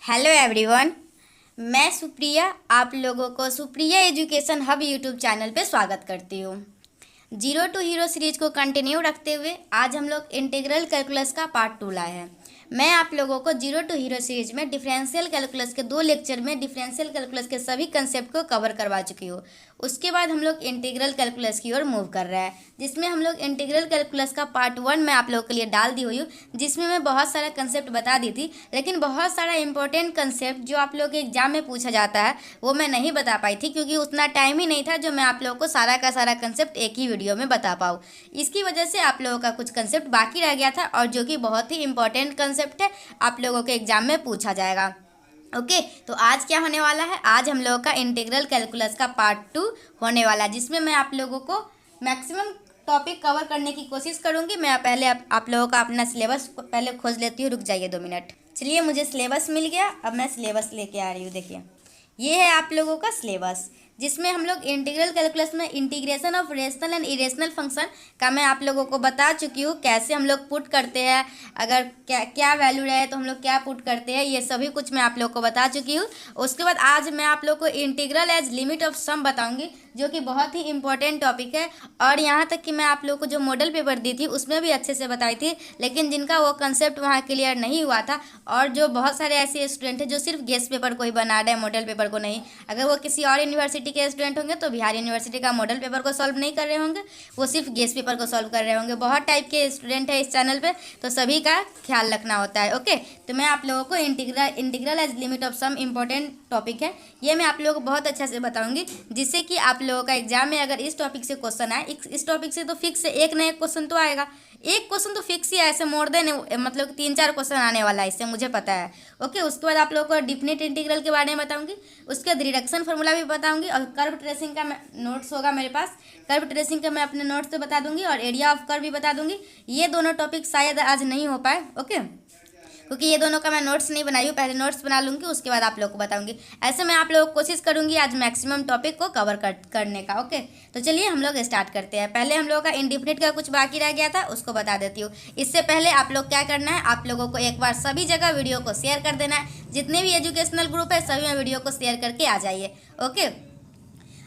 Hello everyone. मैं सुप्रिया आप लोगों को Supriya education hub YouTube channel पे स्वागत करती हूँ। जीरो टू हीरो सीरीज को कंटिन्यू रखते हुए आज हम लोग इंटीग्रल कैलकुलस का पार्ट 2 लाए हैं। मैं आप लोगों को जीरो टू हीरो सीरीज में डिफरेंशियल कैलकुलस के 2 लेक्चर में डिफरेंशियल कैलकुलस के सभी कंसेप्ट को कवर करवा चुकी हूँ। उसके बाद हम लोग इंटीग्रल कैलकुलस की ओर मूव कर रहे हैं, जिसमें हम लोग इंटीग्रल कैलकुलस का पार्ट 1 मैं आप लोगों के लिए डाल दी हुई हूँ, जिसमें मैं बहुत सारा कंसेप्ट बता दी थी, लेकिन बहुत सारा इंपॉर्टेंट कंसेप्ट जो आप लोग के एग्जाम में पूछा जाता है वो मैं नहीं बता पाई थी, क्योंकि उतना टाइम ही नहीं था जो मैं आप लोगों को सारा का सारा कंसेप्ट एक ही वीडियो में बता पाऊँ। इसकी वजह से आप लोगों का कुछ कंसेप्ट बाकी रह गया था, और जो कि बहुत ही इंपॉर्टेंट कंसेप्ट है, आप लोगों के एग्जाम में पूछा जाएगा। ओके तो आज क्या होने वाला है, आज हम लोगों का इंटीग्रल कैलकुलस का पार्ट 2 होने वाला है, जिसमें मैं आप लोगों को मैक्सिमम टॉपिक कवर करने की कोशिश करूंगी। मैं पहले आप लोगों का अपना सिलेबस पहले खोज लेती हूँ। रुक जाइए 2 मिनट। चलिए, मुझे सिलेबस मिल गया। अब मैं सिलेबस लेके आ रही हूँ। देखिए, ये है आप लोगों का सिलेबस, जिसमें हम लोग इंटीग्रल कैलकुलस में integration of rational and irrational function का मैं आप लोगों को बता चुकी हूँ, कैसे हम लोग पुट करते हैं, अगर क्या क्या वैल्यू रहे तो हम लोग क्या पुट करते हैं, ये सभी कुछ मैं आप लोग को बता चुकी हूँ। उसके बाद आज मैं आप लोग को इंटीग्रल एज लिमिट ऑफ सम बताऊंगी, जो कि बहुत ही इंपॉर्टेंट टॉपिक है। और यहाँ तक कि मैं आप लोग को जो मॉडल पेपर दी थी उसमें भी अच्छे से बताई थी, लेकिन जिनका वो कंसेप्ट वहाँ क्लियर नहीं हुआ था, और जो बहुत सारे ऐसे स्टूडेंट हैं जो सिर्फ गेस्ट पेपर को ही बना रहे हैं, मॉडल पेपर को नहीं। अगर वो किसी और यूनिवर्सिटी के स्टूडेंट होंगे तो बिहार यूनिवर्सिटी का मॉडल पेपर को सॉल्व नहीं कर रहे होंगे, वो सिर्फ गेस्ट पेपर को सॉल्व कर रहे होंगे। बहुत टाइप के स्टूडेंट है इस चैनल पे, तो सभी का ख्याल रखना होता है। ओके, तो मैं आप लोगों को integral as limit of sum important topic है, ये मैं आप लोगों को बहुत अच्छा से बताऊंगी, जिससे कि आप लोगों का एग्जाम में अगर इस टॉपिक से क्वेश्चन आए, इस टॉपिक से तो फिक्स है, एक ना एक क्वेश्चन तो आएगा। एक क्वेश्चन तो फिक्स ही है, ऐसे मोर देन मतलब 3-4 क्वेश्चन आने वाला है, इससे मुझे पता है। ओके, उसके बाद आप लोगों को डिफिनिट इंटीग्रल के बारे में बताऊंगी, उसके बाद रिडक्शन फार्मूला भी बताऊंगी, और कर्व ट्रेसिंग का नोट्स होगा मेरे पास, कर्व ट्रेसिंग का मैं अपने नोट्स से बता दूंगी, और एरिया ऑफ कर्व भी बता दूंगी। ये दोनों टॉपिक शायद आज नहीं हो पाए। ओके, क्योंकि ये दोनों का मैं नोट्स नहीं बनाई हूँ, पहले नोट्स बना लूँगी, उसके बाद आप लोग को बताऊँगी। ऐसे मैं आप लोगों को कोशिश करूँगी आज मैक्सिमम टॉपिक को कवर करने का। ओके, तो चलिए हम लोग स्टार्ट करते हैं। पहले हम लोगों का इंडिफिनिट का कुछ बाकी रह गया था, उसको बता देती हूँ। इससे पहले आप लोग क्या करना है, आप लोगों को एक बार सभी जगह वीडियो को शेयर कर देना है। जितने भी एजुकेशनल ग्रुप है सभी में वीडियो को शेयर करके आ जाइए। ओके,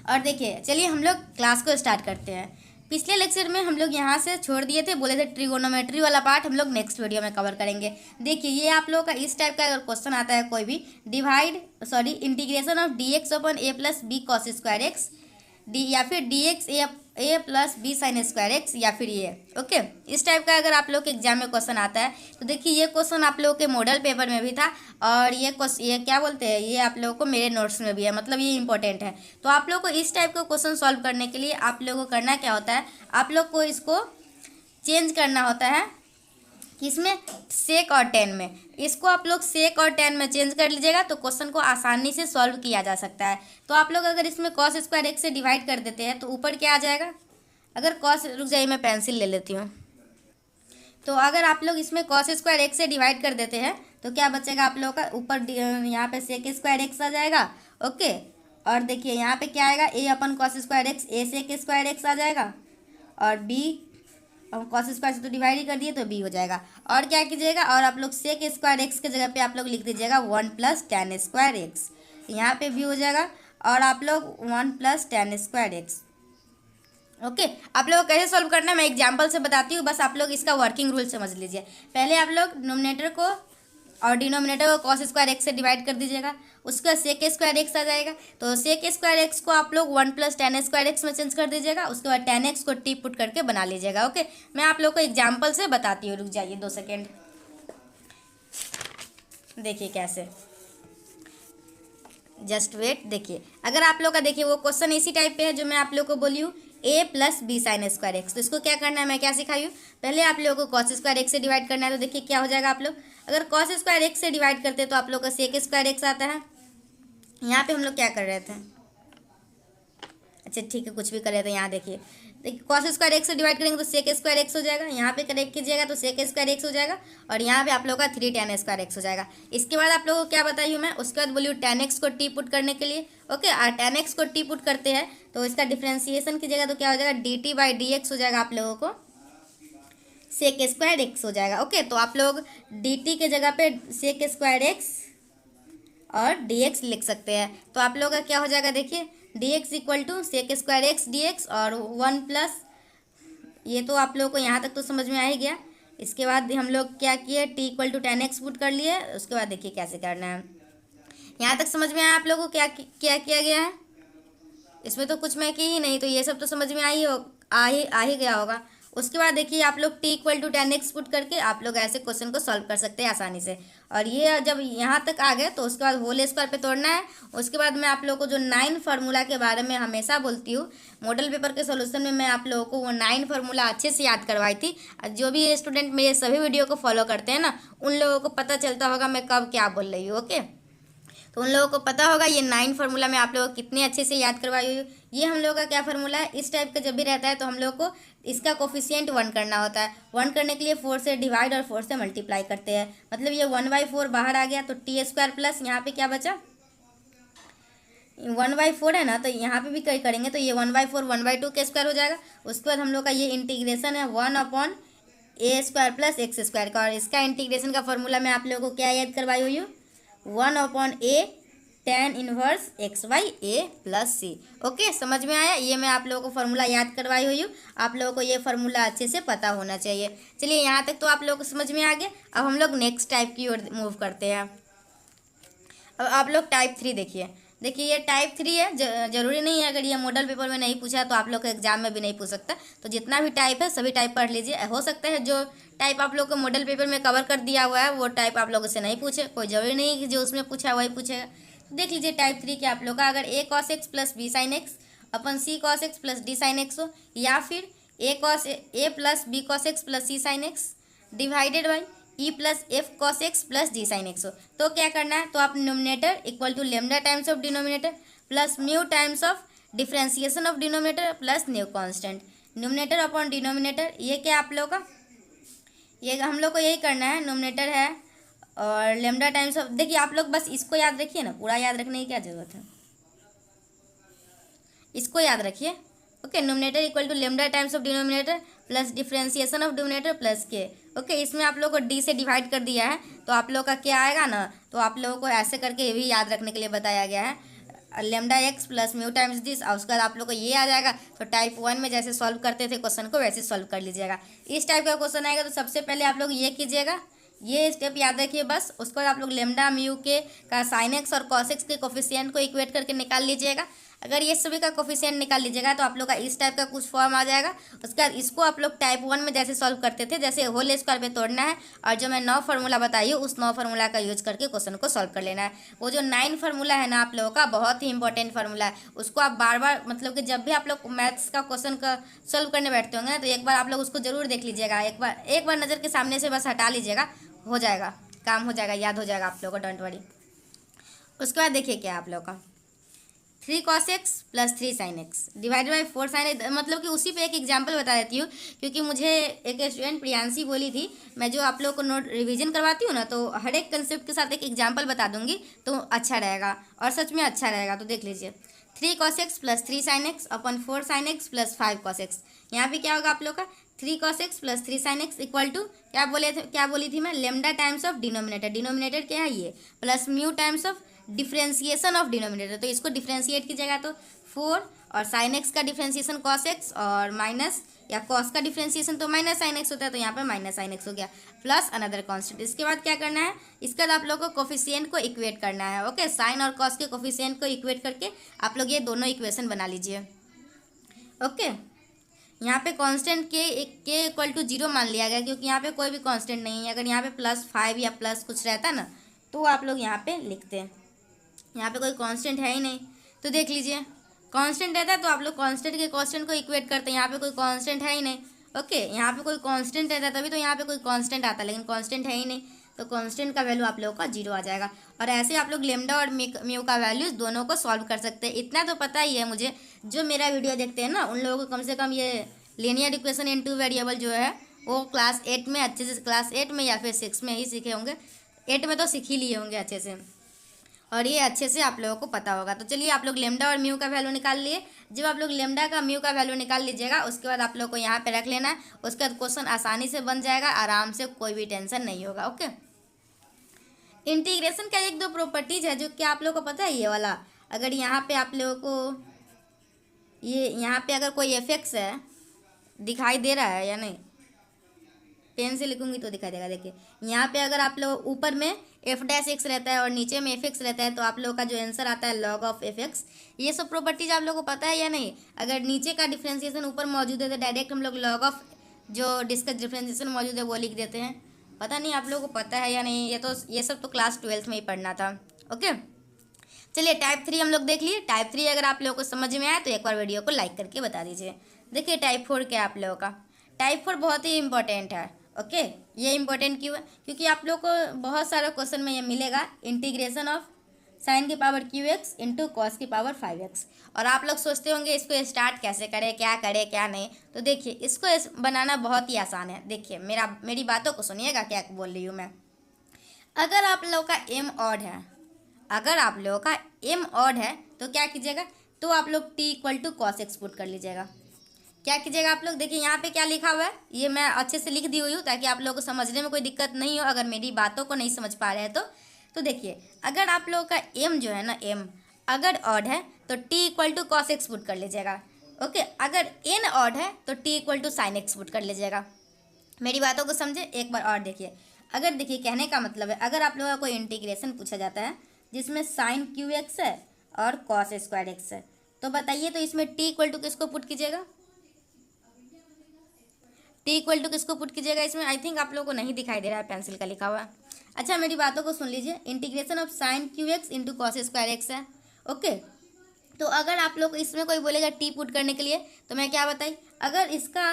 और देखिए, चलिए हम लोग क्लास को स्टार्ट करते हैं। पिछले लेक्चर में हम लोग यहाँ से छोड़ दिए थे, बोले थे ट्रिगोनोमेट्री वाला पार्ट हम लोग नेक्स्ट वीडियो में कवर करेंगे। देखिए, ये आप लोगों का इस टाइप का अगर क्वेश्चन आता है कोई भी, integration of d x upon a plus b cos square x, d या फिर d x a plus b sine square x, या फिर ये। ओके, इस टाइप का अगर आप लोग के एग्जाम में क्वेश्चन आता है तो देखिए, ये क्वेश्चन आप लोगों के मॉडल पेपर में भी था, और ये क्या बोलते हैं, ये आप लोगों को मेरे नोट्स में भी है, मतलब ये इंपॉर्टेंट है। तो आप लोग को इस टाइप का क्वेश्चन सॉल्व करने के लिए आप लोगों को करना क्या होता है, आप लोग को इसको चेंज करना होता है। किसमें? सेक और टेन में। इसको आप लोग सेक और टेन में चेंज कर लीजिएगा तो क्वेश्चन को आसानी से सॉल्व किया जा सकता है। तो आप लोग अगर इसमें कॉस स्क्वायर एक्स से डिवाइड कर देते हैं तो ऊपर क्या आ जाएगा, अगर कॉस, रुक जाइए मैं पेंसिल ले लेती हूँ। तो अगर आप लोग इसमें कॉस स्क्वायर एक्स से डिवाइड कर देते हैं तो क्या बचेगा आप लोगों का, ऊपर यहाँ पे सेक स्क्वायर एक्स आ जाएगा। ओके, और देखिए यहाँ पे क्या आएगा, ए अपन कॉस स्क्वायर एक्स, ए सेक स्क्वायर एक्स आ जाएगा, और बी अब कॉस स्क्वायर से तो डिवाइड ही कर दिए तो बी हो जाएगा। और क्या कीजिएगा, और आप लोग सेक स्क्वायर एक्स के जगह पे आप लोग लिख दीजिएगा 1 प्लस टेन स्क्वायर एक्स, यहाँ पे भी हो जाएगा, और आप लोग 1 plus ten square x. Okay, आप लोग को कैसे सॉल्व करना है मैं एग्जाम्पल से बताती हूँ, बस आप लोग इसका वर्किंग रूल समझ लीजिए। पहले आप लोग नोमिनेटर को और डिनोमिनेटर को कॉस स्क्वायर एक्स से डिवाइड कर दीजिएगा, उसके बाद सेक स्क्वायर एक्स आ जाएगा, तो सेक स्क्वायर एक्स को आप लोग 1 प्लस टेन स्क्वायर एक्स में चेंज कर दीजिएगा, उसके बाद टेन एक्स को टी पुट करके बना लीजिएगा। ओके, मैं आप लोग को एग्जाम्पल से बताती हूँ, रुक जाइए 2 सेकेंड। देखिए कैसे, जस्ट वेट। देखिए, अगर आप लोग का देखिए वो क्वेश्चन इसी टाइप पे है जो मैं आप लोग को बोली हूँ, a plus b sine square x. तो इसको क्या करना है, मैं क्या सिखाई हूँ, पहले आप लोगों को कॉस स्क्वायर एक्स से डिवाइड करना है। तो देखिए क्या हो जाएगा, आप लोग अगर कॉस स्क्वायर एक्स से डिवाइड करते हैं तो आप लोग का सेक स्क्वायर एक्स आता है। यहाँ पे हम लोग क्या कर रहे थे, अच्छा ठीक है, कुछ भी कर रहे थे। यहाँ देखिए कॉस स्क्वायर एक्स से डिवाइड करेंगे तो सेक स्क्वायर एक्स हो जाएगा, यहाँ पे करेक्ट कीजिएगा तो सेक स्क्वायर एक्स हो जाएगा, और यहाँ पे आप लोग का 3 टेन स्क्वायर एक्स हो जाएगा। इसके बाद आप लोगों को क्या बताई हूँ मैं, उसके बाद बोलिए टेन एक्स को टी पुट करने के लिए। ओके, और टेन एक्स को टी पुट करते हैं तो इसका डिफ्रेंसिएशन कीजिएगा तो क्या हो जाएगा, D T by D x हो जाएगा, आप लोगों को सेक स्क्वायर एक्स हो जाएगा। ओके, तो आप लोग डी टी के जगह पे सेक स्क्वायर एक्स और dx लिख सकते हैं। तो आप लोगों का क्या हो जाएगा, देखिए dx equal to sec square x dx और 1 प्लस, ये तो आप लोगों को यहाँ तक तो समझ में आ ही गया। इसके बाद हम लोग क्या किए, t equal to 10x put कर लिए। उसके बाद देखिए कैसे करना है। यहाँ तक समझ में आया आप लोगों को क्या क्या किया गया है? इसमें तो कुछ मैं की ही नहीं, तो ये सब तो समझ में आ ही गया होगा। उसके बाद देखिए आप लोग t equal to 10x put करके आप लोग ऐसे क्वेश्चन को सॉल्व कर सकते हैं आसानी से। और ये जब यहाँ तक आ गए तो उसके बाद होल स्क्वायर पे तोड़ना है। उसके बाद मैं आप लोगों को जो 9 फार्मूला के बारे में हमेशा बोलती हूँ, मॉडल पेपर के सोल्यूशन में मैं आप लोगों को वो 9 फार्मूला अच्छे से याद करवाई थी। जो भी स्टूडेंट मेरे सभी वीडियो को फॉलो करते हैं ना, उन लोगों को पता चलता होगा मैं कब क्या बोल रही हूँ। ओके, तो उन लोगों को पता होगा ये 9 फार्मूला मैं आप लोगों को कितने अच्छे से याद करवाई हुई। ये हम लोगों का क्या फार्मूला है, इस टाइप का जब भी रहता है तो हम लोग को इसका कोफिशिएंट 1 करना होता है। 1 करने के लिए 4 से डिवाइड और 4 से मल्टीप्लाई करते हैं। मतलब ये 1/4 बाहर आ गया, तो टी स्क्वायर प्लस यहाँ पे क्या बचा, 1/4 है ना, तो यहाँ पे भी कई करेंगे तो ये 1/4 1/2 के स्क्वायर हो जाएगा। उसके बाद हम लोग का ये इंटीग्रेशन है 1/a² प्लस x स्क्वायर का, और इसका इंटीग्रेशन का फॉर्मूला मैं आप लोगों को क्या याद करवाई हुई हूँ, 1/a tan inverse x/a plus c। Okay, समझ में आया? ये मैं आप लोगों को फार्मूला याद करवाई हुई हूँ। आप लोगों को ये फार्मूला अच्छे से पता होना चाहिए। चलिए यहाँ तक तो आप लोगों को समझ में आ गया। अब हम लोग नेक्स्ट टाइप की ओर मूव करते हैं। अब आप लोग टाइप 3 देखिए। देखिए ये टाइप 3 है, जरूरी नहीं है अगर ये मॉडल पेपर में नहीं पूछा तो आप लोग को एग्जाम में भी नहीं पूछ सकता। तो जितना भी टाइप है सभी टाइप पढ़ लीजिए। हो सकता है जो टाइप आप लोग को मॉडल पेपर में कवर कर दिया हुआ है वो टाइप आप लोगों से नहीं पूछे, कोई जरूरी नहीं कि जो उसमें पूछा वही पूछेगा। तो देख लीजिए टाइप 3 के आप लोग का, अगर a cos x plus b sin x अपन c cos x plus d sin x हो, या फिर a plus b cos x plus c sin x divided by e plus f cos x plus g sine x हो, तो क्या करना है, तो आप numerator equal to lambda times of denominator plus mu times of differentiation of denominator plus new constant. Numerator upon denominator, ये क्या आप लोग का, ये हम लोग को यही करना है। न्यूमिनेटर है और लेमडा टाइम्स ऑफ, देखिए आप लोग बस इसको याद रखिए ना, पूरा याद रखने की क्या जरूरत है, इसको याद रखिए। Okay, numerator equal to lambda times of denominator plus differentiation of denominator plus k. Okay, इसमें आप लोग को डी से डिवाइड कर दिया है तो आप लोग का क्या आएगा ना, तो आप लोगों को ऐसे करके ये भी याद रखने के लिए बताया गया है, lambda x plus mu times this, और उसके बाद आप लोग को ये आ जाएगा। तो टाइप 1 में जैसे सॉल्व करते थे क्वेश्चन को वैसे सॉल्व कर लीजिएगा। इस टाइप का क्वेश्चन आएगा तो सबसे पहले आप लोग ये कीजिएगा, ये स्टेप याद रखिए बस। उसके बाद आप लोग लेमडा म्यू के का साइन एक्स और कॉस एक्स के कोफिशिएंट को इक्वेट करके निकाल लीजिएगा। अगर ये सभी का कोफिशिएंट निकाल लीजिएगा तो आप लोग का इस टाइप का कुछ फॉर्म आ जाएगा। उसके बाद इसको आप लोग टाइप 1 में जैसे सॉल्व करते थे, जैसे होल स्क्वायर पे तोड़ना है, और जो मैं 9 फार्मूला बताई हूँ उस 9 फार्मूला का यूज करके क्वेश्चन को सॉल्व कर लेना है। वो जो 9 फार्मूला है ना आप लोगों का, बहुत ही इंपॉर्टेंट फार्मूला है। उसको आप बार बार, मतलब कि जब भी आप लोग मैथ्स का क्वेश्चन का सॉल्व करने बैठते होंगे ना, तो एक बार आप लोग उसको जरूर देख लीजिएगा। एक बार नज़र के सामने से बस हटा लीजिएगा, हो जाएगा, काम हो जाएगा, याद हो जाएगा आप लोगों को, डोंट वरी। उसके बाद देखिए क्या आप लोग का 3 cos x plus 3 sin x divided by 4 sin x, मतलब कि उसी पे एक एग्जांपल बता देती हूँ, क्योंकि मुझे एक स्टूडेंट प्रियांशी बोली थी मैं जो आप लोग को नोट रिवीजन करवाती हूँ ना, तो हर एक कंसेप्ट के साथ एक एग्जांपल बता दूंगी तो अच्छा रहेगा, और सच में अच्छा रहेगा। तो देख लीजिए 3 cos x plus 3 sin x अपन 4 sin x plus 5 cos x। यहाँ पे क्या होगा आप लोग का 3 cos x plus 3 sin x equal to क्या बोली थी मैं, lambda times of denominator, denominator क्या है ये, plus mu times of differentiation of denominator, तो इसको डिफ्रेंशिएट कीजिएगा तो 4, और साइन एक्स का डिफ्रेंशिएशन कॉस एक्स, और माइनस या कॉस का डिफ्रेंशिएशन तो माइनस साइन एक्स होता है, तो यहाँ पर माइनस साइन एक्स हो गया, प्लस अनदर कांस्टेंट। इसके बाद क्या करना है, इसके बाद आप लोग को कोफिशिएंट को इक्वेट करना है। ओके, साइन और कॉस के कोफिशिएंट को इक्वेट करके आप लोग ये दोनों इक्वेशन बना लीजिए। ओके, यहाँ पे कांस्टेंट के इक्वल टू 0 मान लिया गया, क्योंकि यहाँ पे कोई भी कांस्टेंट नहीं है। अगर यहाँ पे +5 या प्लस कुछ रहता ना तो आप लोग यहाँ पे लिखते हैं, यहाँ पे कोई कांस्टेंट है ही नहीं। तो देख लीजिए कांस्टेंट रहता है तो आप लोग कांस्टेंट के कांस्टेंट को इक्वेट करते हैं, यहाँ पे कोई कांस्टेंट है ही नहीं। ओके, यहाँ पे कोई कांस्टेंट रहता है तभी तो यहाँ पे कोई कांस्टेंट आता है, लेकिन कांस्टेंट है ही नहीं, तो कांस्टेंट का वैल्यू आप लोगों का 0 आ जाएगा। और ऐसे आप लोग लेमडा और म्यू का वैल्यूज दोनों को सॉल्व कर सकते हैं। इतना तो पता ही है मुझे, जो मेरा वीडियो देखते हैं ना उन लोगों को कम से कम ये लीनियर इक्वेशन इन 2 वेरिएबल जो है वो क्लास 8 में अच्छे से, क्लास 8 में या फिर 6 में ही सीखे होंगे। 8 में तो सीख ही लिए होंगे अच्छे से, और ये अच्छे से आप लोगों को पता होगा। तो चलिए आप लोग लेमडा और म्यू का वैल्यू निकाल लिए। जब आप लोग लेमडा का म्यू का वैल्यू निकाल लीजिएगा उसके बाद आप लोग को यहाँ पे रख लेना है। उसके बाद क्वेश्चन आसानी से बन जाएगा, आराम से, कोई भी टेंशन नहीं होगा। ओके, इंटीग्रेशन का एक दो प्रॉपर्टीज है जो कि आप लोगों को पता है। ये वाला अगर यहाँ पे आप लोगों को ये यहाँ पे अगर कोई एफ एक्स है, दिखाई दे रहा है या नहीं, पेन से लिखूंगी तो दिखाई देगा। देखिए यहाँ पे अगर आप लोग ऊपर में एफ डैश एक्स रहता है और नीचे में एफ एक्स रहता है, तो आप लोगों का जो आंसर आता है लॉग ऑफ एफ एक्स। ये सब प्रॉपर्टीज आप लोगों को पता है या नहीं। अगर नीचे का डिफ्रेंसिएशन ऊपर मौजूद है तो डायरेक्ट हम लोग लॉग ऑफ जो डिस्कस डिफ्रेंसिएशन मौजूद है वो लिख देते हैं। पता नहीं आप लोगों को पता है या नहीं, ये सब तो क्लास 12th में ही पढ़ना था। ओके चलिए टाइप 3 हम लोग देख लिए। टाइप 3 अगर आप लोगों को समझ में आया तो एक बार वीडियो को लाइक करके बता दीजिए। देखिए टाइप 4 क्या आप लोगों का। टाइप 4 बहुत ही इंपॉर्टेंट है। ओके ये इंपॉर्टेंट क्यों है, क्योंकि आप लोग को बहुत सारा क्वेश्चन में ये मिलेगा इंटीग्रेशन ऑफ साइन की power Q x into cos की पावर 5x। और आप लोग सोचते होंगे इसको स्टार्ट कैसे करें, क्या करें क्या नहीं। तो देखिए इसको बनाना बहुत ही आसान है। देखिए मेरी बातों को सुनिएगा क्या बोल रही हूँ मैं। अगर आप लोग का एम ऑड है, अगर आप लोगों का एम ऑड है तो क्या कीजिएगा, तो आप लोग T equal to cos x put कर लीजिएगा। क्या कीजिएगा आप लोग, देखिए यहाँ पे क्या लिखा हुआ है, ये मैं अच्छे से लिख दी हुई हूँ ताकि आप लोगों को समझने में कोई दिक्कत नहीं हो अगर मेरी बातों को नहीं समझ पा रहे हैं तो देखिए अगर आप लोगों का एम जो है ना, एम अगर ऑड है तो T equal to cos x put कर लीजिएगा। ओके अगर एन ऑड है तो T equal to sine x put कर लीजिएगा। मेरी बातों को समझे एक बार और देखिए। अगर देखिए कहने का मतलब है, अगर आप लोगों का कोई इंटीग्रेशन पूछा जाता है जिसमें साइन क्यू एक्स है और कॉस स्क्वायर एक्स है, तो बताइए तो इसमें टी इक्वल टू किसको पुट कीजिएगा, टी इक्वल टू किसको पुट कीजिएगा इसमें। आई थिंक आप लोगों को नहीं दिखाई दे रहा है, पेंसिल का लिखा हुआ। अच्छा मेरी बातों को सुन लीजिए। Integration of sign cube x into cos square x है। ओके तो अगर आप लोग इसमें कोई बोलेगा टी पुट करने के लिए, तो मैं क्या बताई, अगर इसका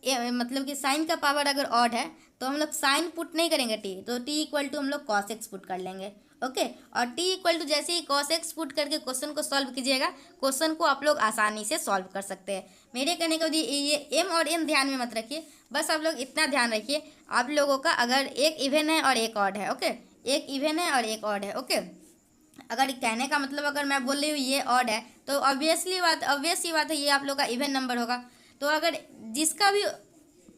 मतलब कि साइन का पावर अगर ऑड है तो हम लोग साइन पुट नहीं करेंगे टी, तो टी इक्वल टू हम लोग कॉस एक्स पुट कर लेंगे। ओके और टी इक्वल टू जैसे ही कॉस एक्स पुट करके क्वेश्चन को सॉल्व कीजिएगा, क्वेश्चन को आप लोग आसानी से सॉल्व कर सकते हैं। मेरे कहने को ये एम और एन ध्यान में मत रखिए, बस आप लोग इतना ध्यान रखिए आप लोगों का अगर एक इवन है और एक ऑड है। ओके एक इवन है और एक ऑड है। ओके अगर कहने का मतलब अगर मैं बोल रही हूँ ये ऑड है तो ऑब्वियस सी बात है ये आप लोग का इवन नंबर होगा। तो अगर जिसका भी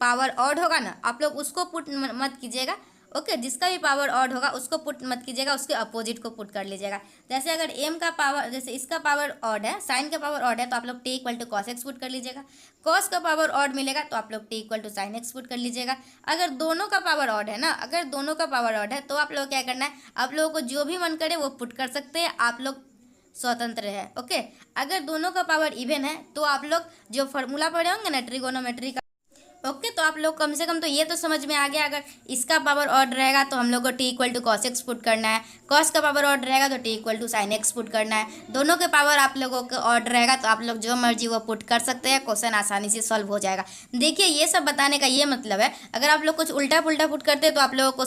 पावर ऑड होगा ना, आप लोग उसको पुट मत कीजिएगा। ओके जिसका भी पावर ऑड होगा उसको पुट मत कीजिएगा, उसके अपोजिट को पुट कर लीजिएगा। जैसे अगर एम का पावर, जैसे इसका पावर ऑड है, साइन का पावर ऑड है, तो आप लोग T equal to cos x put कर लीजिएगा। कॉस का पावर ऑड मिलेगा तो आप लोग T equal to sine x put कर लीजिएगा। अगर दोनों का पावर ऑड है ना, अगर दोनों का पावर ऑड है तो आप लोग क्या करना है, आप लोगों को जो भी मन करे वो पुट कर सकते हैं, आप लोग स्वतंत्र है। ओके अगर दोनों का पावर इवन है तो आप लोग जो फार्मूला पढ़े होंगे ना ट्रिगोनोमेट्री का, ओके तो आप लोग कम से कम तो ये तो समझ में आ गया। अगर इसका पावर ऑड रहेगा तो हम लोग को T equal to cos x put करना है, कॉस का पावर ऑड रहेगा तो T equal to sine x put करना है। दोनों के पावर आप लोगों को ऑड रहेगा तो आप लोग जो मर्जी वो पुट कर सकते हैं, क्वेश्चन आसानी से सॉल्व हो जाएगा। देखिए ये सब बताने का ये मतलब है, अगर आप लोग कुछ उल्टा पुल्टा पुट करते हैं तो आप लोगों को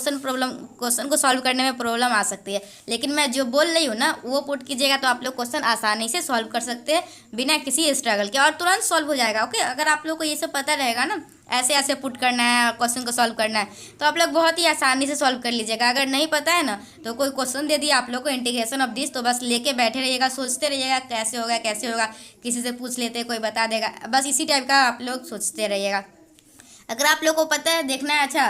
क्वेश्चन को सॉल्व करने में प्रॉब्लम आ सकती है। लेकिन मैं जो बोल रही हूँ ना वो पुट कीजिएगा तो आप लोग क्वेश्चन आसानी से सॉल्व कर सकते हैं बिना किसी स्ट्रगल के, और तुरंत सॉल्व हो जाएगा। ओके अगर आप लोग को ये सब पता रहेगा ना, ऐसे ऐसे पुट करना है, क्वेश्चन को सॉल्व करना है, तो आप लोग बहुत ही आसानी से सॉल्व कर लीजिएगा। अगर नहीं पता है ना तो कोई क्वेश्चन दे दिया आप लोग को इंटीग्रेशन ऑफ दिस, तो बस लेके बैठे रहिएगा, सोचते रहिएगा कैसे होगा कैसे होगा, किसी से पूछ लेते कोई बता देगा, बस इसी टाइप का आप लोग सोचते रहिएगा। अगर आप लोग को पता है देखना है अच्छा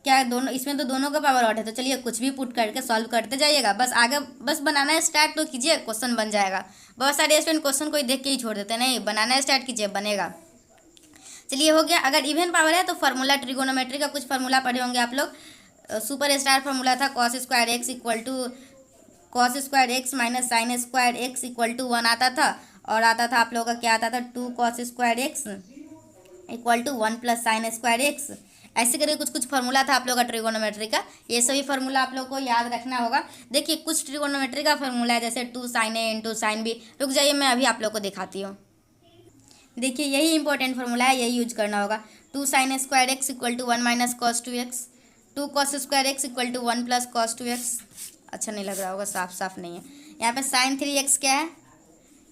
क्या दोनों, इसमें तो दोनों का पावर ऑड है, तो चलिए कुछ भी पुट करके सॉल्व करते जाइएगा, बस आगे बस बनाना स्टार्ट तो कीजिए, क्वेश्चन बन जाएगा। बहुत सारे स्टूडेंट क्वेश्चन को देख के ही छोड़ देते हैं, नहीं बनाना स्टार्ट कीजिए बनेगा। चलिए हो गया। अगर इवन पावर है तो फार्मूला ट्रिगोनोमेट्री का कुछ फार्मूला पढ़े होंगे आप लोग। सुपर स्टार फार्मूला था cos square x equal to cos square x minus sine square x equal to 1 आता था, और आता था आप लोगों का क्या आता था 2 cos square x equal to 1 plus sine square x. ऐसे करके कुछ कुछ फार्मूला था आप लोगों का ट्रिगोनोमेट्री का, ये सभी फार्मूला आप लोग को याद रखना होगा। देखिए कुछ ट्रिगोनोमेट्री का फार्मूला है जैसे 2 साइन ए इंटू साइन बी। रुक जाइए मैं अभी आप लोग को दिखाती हूँ। देखिए यही इंपॉर्टेंट फार्मूला है, यही यूज करना होगा। 2 sine square x equal to 1 minus cos 2x, 2 cos square x equal to 1 plus cos 2x। अच्छा नहीं लग रहा होगा, साफ साफ नहीं है। यहाँ पे साइन 3x क्या है,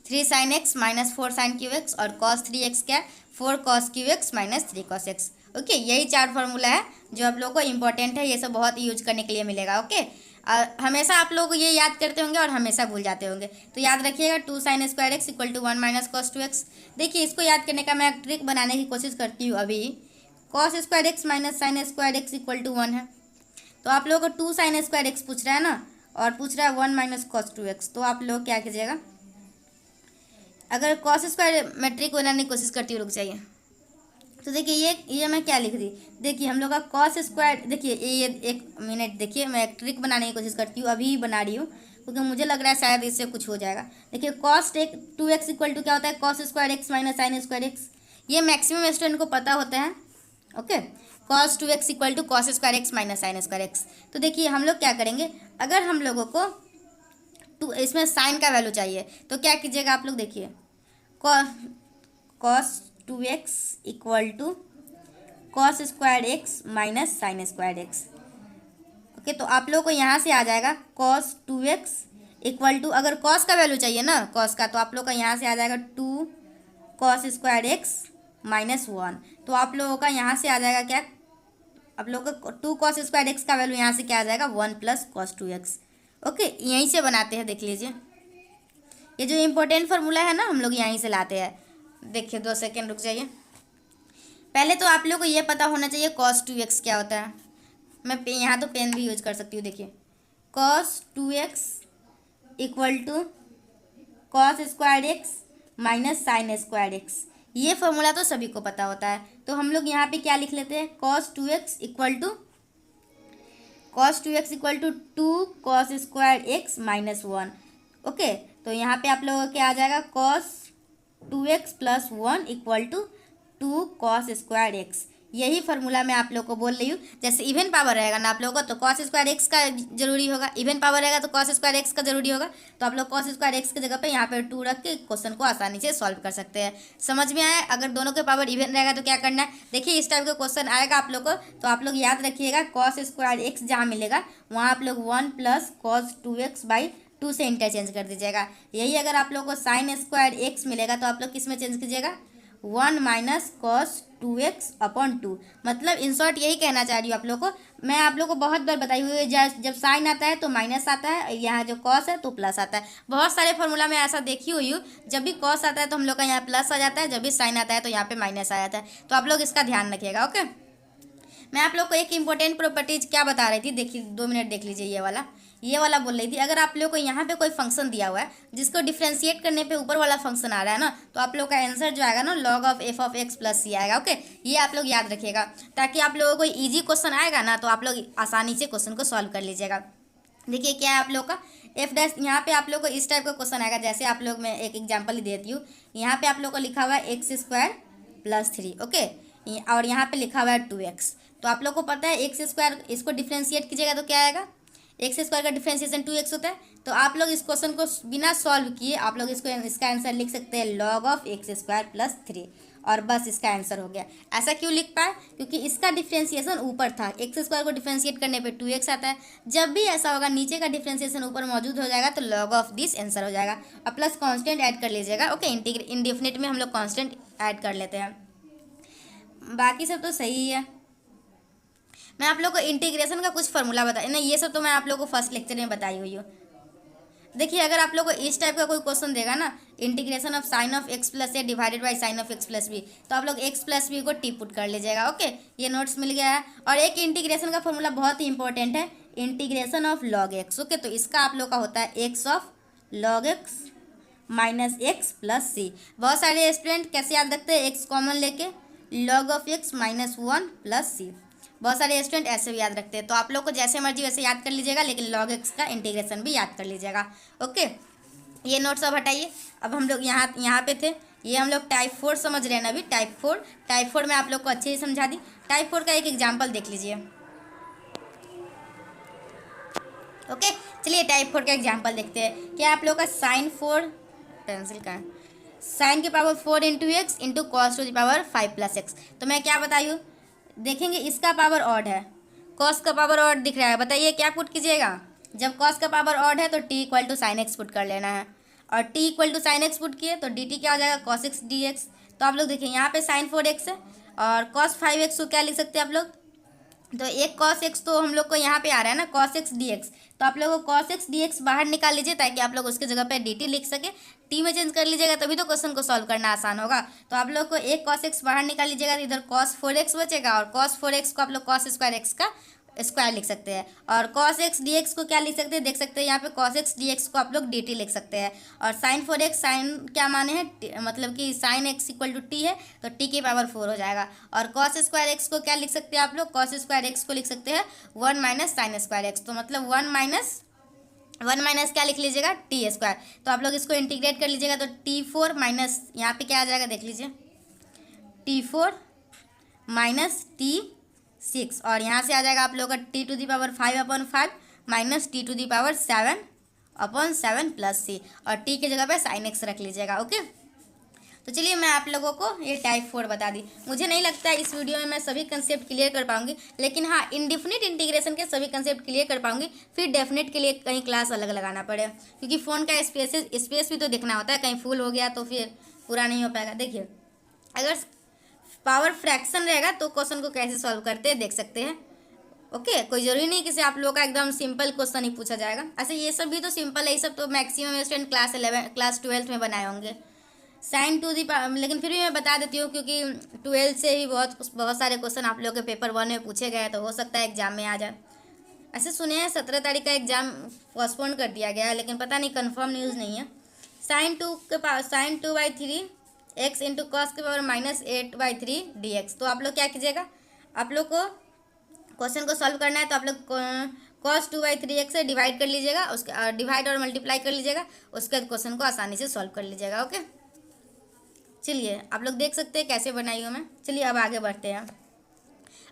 3 sine x minus 4 sine cube x, और कॉस 3x क्या है, 4 cos cube x minus 3 cos x. Okay यही 4 फार्मूला है जो आप लोगों को इंपॉर्टेंट है, ये सब बहुत यूज करने के लिए मिलेगा। ओके हमेशा आप लोग ये याद करते होंगे और हमेशा भूल जाते होंगे, तो याद रखिएगा 2 sine square x equal to 1 minus cos 2x। देखिए इसको याद करने का मैं एक ट्रिक बनाने की कोशिश करती हूँ अभी। Cos square x minus sine square x equal to 1 है, तो आप लोगों को 2 साइन स्क्वायर एक्स पूछ रहा है ना, और पूछ रहा है 1 माइनस कॉस 2x। तो आप लोग क्या कीजिएगा, अगर कॉस स्क्वायर मैट्रिक बनाने की कोशिश करती हूँ, रुक जाइए। तो देखिए ये मैं क्या लिख दी, देखिए हम लोग का कॉस स्क्वायर, देखिए ये एक मिनट, देखिए मैं एक ट्रिक बनाने की कोशिश करती हूँ, अभी बना रही हूँ क्योंकि मुझे लग रहा है शायद इससे कुछ हो जाएगा। देखिए कॉस 2x इक्वल टू क्या होता है, cos square x minus sine square x. ये मैक्सिमम स्टूडेंट को पता होता है। Okay, cos 2x equal to cos square x minus sine square x. तो देखिए हम लोग क्या करेंगे, अगर हम लोगों को इसमें साइन का वैल्यू चाहिए तो क्या कीजिएगा आप लोग, देखिए cos 2x equal to cos square x minus sine square x. Okay, तो आप लोग को यहाँ से आ जाएगा कॉस 2x इक्वल टू, अगर कॉस का वैल्यू चाहिए ना कॉस का, तो आप लोग का यहाँ से आ जाएगा 2 कॉस स्क्वायर एक्स माइनस 1। तो आप लोगों का यहाँ से आ जाएगा क्या, आप लोग का 2 कॉस स्क्वायर एक्स का वैल्यू यहाँ से क्या आ जाएगा, 1 प्लस कॉस 2x। ओके, यहीं से बनाते हैं, देख लीजिए ये जो इम्पोर्टेंट फार्मूला है ना हम लोग यहीं से लाते हैं। देखिए 2 सेकेंड रुक जाइए। पहले तो आप लोग को ये पता होना चाहिए cos 2x क्या होता है। मैं यहाँ तो पेन भी यूज कर सकती हूँ। देखिए cos 2x equal to cos square x minus sine square x. ये फॉर्मूला तो सभी को पता होता है। तो हम लोग यहाँ पे क्या लिख लेते हैं, cos 2x equal to 2 cos square x minus 1। Okay, तो यहाँ पे आप लोगों को क्या आ जाएगा, cos 2x plus 1 equal to 2 cos square x. यही फार्मूला मैं आप लोग को बोल रही हूँ। जैसे इवन पावर रहेगा ना आप लोगों को, तो कॉस स्क्वायर एक्स का जरूरी होगा, इवन पावर रहेगा तो कॉस स्क्वायर एक्स का जरूरी होगा। तो आप लोग कॉस स्क्वायर एक्स की जगह पे यहाँ पे 2 रख के क्वेश्चन को आसानी से सॉल्व कर सकते हैं। समझ में आया। अगर दोनों के पावर इवन रहेगा तो क्या करना है, देखिए इस टाइप का क्वेश्चन आएगा आप लोग को, तो आप लोग याद रखिएगा कॉस स्क्वायर एक्स जहाँ मिलेगा वहाँ आप लोग 1 प्लस कॉस 2x बाई 2 से इंटरचेंज कर दीजिएगा। यही अगर आप लोग को साइन स्क्वायर एक्स मिलेगा तो आप लोग किस में चेंज कीजिएगा, 1 माइनस कॉस 2x अपॉन 2। मतलब इन शॉर्ट यही कहना चाह रही हूँ आप लोग को। मैं आप लोग को बहुत बार बताई हुई है, जब साइन आता है तो माइनस आता है, यहाँ जो कॉस है तो प्लस आता है। बहुत सारे फॉर्मूला में ऐसा देखी हुई हूँ, जब भी कॉस आता है तो हम लोग का यहाँ प्लस आ जाता है, जब भी साइन आता है तो यहाँ पे माइनस आ जाता है। तो आप लोग इसका ध्यान रखिएगा। ओके, मैं आप लोग को एक इंपॉर्टेंट प्रॉपर्टीज क्या बता रही थी, देखिए 2 मिनट देख लीजिए। ये वाला बोल रही थी, अगर आप लोग को यहाँ पे कोई फंक्शन दिया हुआ है जिसको डिफ्रेंशिएट करने पे ऊपर वाला फंक्शन आ रहा है ना, तो आप लोग का आंसर जो आएगा ना log of f of x plus c आएगा। ओके, ये आप लोग याद रखिएगा, ताकि आप लोगों को इजी क्वेश्चन आएगा ना तो आप लोग आसानी से क्वेश्चन को सॉल्व कर लीजिएगा। देखिए क्या है आप लोग का एफ डैश, यहाँ पे आप लोग को इस टाइप का क्वेश्चन आएगा। जैसे आप लोग, मैं एक एग्जाम्पल ही देती हूँ। यहाँ पे आप लोग को लिखा हुआ है एक्स स्क्वायर प्लस 3। ओके, और यहाँ पे लिखा हुआ है 2x। तो आप लोग को पता है एक्स स्क्वायर, इसको डिफ्रेंशिएट कीजिएगा तो क्या आएगा, एक्स स्क्वायर का डिफ्रेंशिएशन 2x होता है। तो आप लोग इस क्वेश्चन को बिना सॉल्व किए आप लोग इसका आंसर लिख सकते हैं log of x square plus 3, और बस इसका आंसर हो गया। ऐसा क्यों लिख पाए, क्योंकि इसका डिफ्रेंशिएशन ऊपर था, एक्स स्क्वायर को डिफ्रेंशिएट करने पे 2x आता है। जब भी ऐसा होगा नीचे का डिफ्रेंशिएशन ऊपर मौजूद हो जाएगा तो लॉग ऑफ दिस आंसर हो जाएगा। और प्लस कांस्टेंट ऐड कर लीजिएगा। ओके, इंडेफिनिट में हम लोग कांस्टेंट ऐड कर लेते हैं। बाकी सब तो सही ही है। मैं आप लोग को इंटीग्रेशन का कुछ फार्मूला बता, नहीं ये सब तो मैं आप लोग को फर्स्ट लेक्चर में बताई हुई हूँ। देखिए अगर आप लोग को इस टाइप का कोई क्वेश्चन देगा ना, integration of sine of x plus a divided by sine of x plus b, तो आप लोग एक्स प्लस बी को टी पुट कर लीजिएगा। ओके, ये नोट्स मिल गया है। और एक इंटीग्रेशन का फार्मूला बहुत ही इंपॉर्टेंट है, integration of log x. Okay, तो इसका आप लोग का होता है x of log x minus x plus c. बहुत सारे स्टूडेंट कैसे याद रखते हैं, एक्स कॉमन लेके log of x minus 1 plus c. बहुत सारे स्टूडेंट ऐसे भी याद रखते हैं। तो आप लोग को जैसे मर्जी वैसे याद कर लीजिएगा, लेकिन लॉग एक्स का इंटीग्रेशन भी याद कर लीजिएगा। ओके, ये नोट्स अब हटाइए। अब हम लोग यहाँ पे थे, ये हम लोग टाइप 4 समझ रहे हैं ना अभी। टाइप 4 में आप लोग को अच्छे से समझा दी। टाइप 4 का एक एग्जाम्पल देख लीजिए। ओके, चलिए टाइप 4 का एग्जाम्पल देखते हैं। क्या आप लोग का साइन 4, पेंसिल का है, साइन की power 4 into x into cos two the power 5 plus x. तो मैं क्या बताई हूँ, देखेंगे इसका पावर ऑड है, कॉस का पावर ऑड दिख रहा है, बताइए क्या पुट कीजिएगा। जब कॉस का पावर ऑड है तो T equal to sine x put कर लेना है, और T equal to sine x put किए तो डी टी क्या हो जाएगा, कॉस एक्स डी एक्स। तो आप लोग देखिए यहाँ पे साइन 4x है, और कॉस 5x को क्या लिख सकते हैं आप लोग, तो एक कॉस एक्स तो हम लोग को यहाँ पे आ रहा है ना कॉस एक्स डी एक्स। तो आप लोग को कॉस एक्स डी एक्स बाहर निकाल लीजिए, ताकि आप लोग उसके जगह पे डी टी लिख सके। टी में चेंज कर लीजिएगा तभी तो क्वेश्चन को सॉल्व करना आसान होगा। तो आप लोग को एक कॉस एक्स बाहर निकाल लीजिएगा, तो इधर कॉस 4x बचेगा, और कॉस 4x को आप लोग कॉस स्क्वायर एक्स का स्क्वायर लिख सकते हैं। और cos x dx को क्या लिख सकते हैं, देख सकते हैं यहाँ पे cos x dx को आप लोग dt लिख सकते हैं। और sin 4x, साइन क्या माने हैं, मतलब कि sin x equal to T है तो t की पावर 4 हो जाएगा। और cos स्क्वायर x को क्या लिख सकते हैं आप लोग, cos स्क्वायर x को लिख सकते हैं 1 माइनस साइन स्क्वायर x, तो मतलब 1 माइनस क्या लिख लीजिएगा, टी स्क्वायर। तो आप लोग इसको इंटीग्रेट कर लीजिएगा तो t4 माइनस यहाँ पे क्या आ जाएगा, देख लीजिए t4 माइनस t6, और यहाँ से आ जाएगा आप लोगों का t to the power 5/5 minus t to the power 7/7 plus c, और t की जगह पे साइन x रख लीजिएगा। ओके, तो चलिए मैं आप लोगों को ये टाइप 4 बता दी। मुझे नहीं लगता है इस वीडियो में मैं सभी कंसेप्ट क्लियर कर पाऊंगी, लेकिन हाँ इंडिफिनिट इंटीग्रेशन के सभी कंसेप्ट क्लियर कर पाऊंगी, फिर डेफिनेट के लिए कहीं क्लास अलग लगाना पड़े, क्योंकि फ़ोन का स्पेस भी तो देखना होता है, कहीं फुल हो गया तो फिर पूरा नहीं हो पाएगा। देखिए अगर पावर फ्रैक्शन रहेगा तो क्वेश्चन को कैसे सॉल्व करते हैं देख सकते हैं। ओके, कोई ज़रूरी नहीं किसी आप लोगों का एकदम सिंपल क्वेश्चन ही पूछा जाएगा। ऐसे ये सब भी तो सिंपल है, ये सब तो मैक्सिमम स्टूडेंट क्लास 12 में बनाए होंगे। साइन टू दी पावर, लेकिन फिर भी मैं बता देती हूँ क्योंकि 12 से भी बहुत सारे क्वेश्चन आप लोगों के पेपर 1 में पूछे गए, तो हो सकता है एग्जाम में आ जाए। ऐसे सुने हैं 17 तारीख का एग्जाम पोस्टपोन कर दिया गया है, लेकिन पता नहीं कंफर्म न्यूज़ नहीं है। साइन 2/3 x इंटू कॉस के पावर -8/3 dx। तो आप लोग क्या कीजिएगा, आप लोग को क्वेश्चन को सॉल्व करना है तो आप लोग cos 2/3x से डिवाइड कर लीजिएगा, उसके डिवाइड और मल्टीप्लाई कर लीजिएगा, उसके बाद क्वेश्चन को आसानी से सॉल्व कर लीजिएगा। ओके, चलिए आप लोग देख सकते हैं कैसे बनाई हूँ मैं। चलिए अब आगे बढ़ते हैं,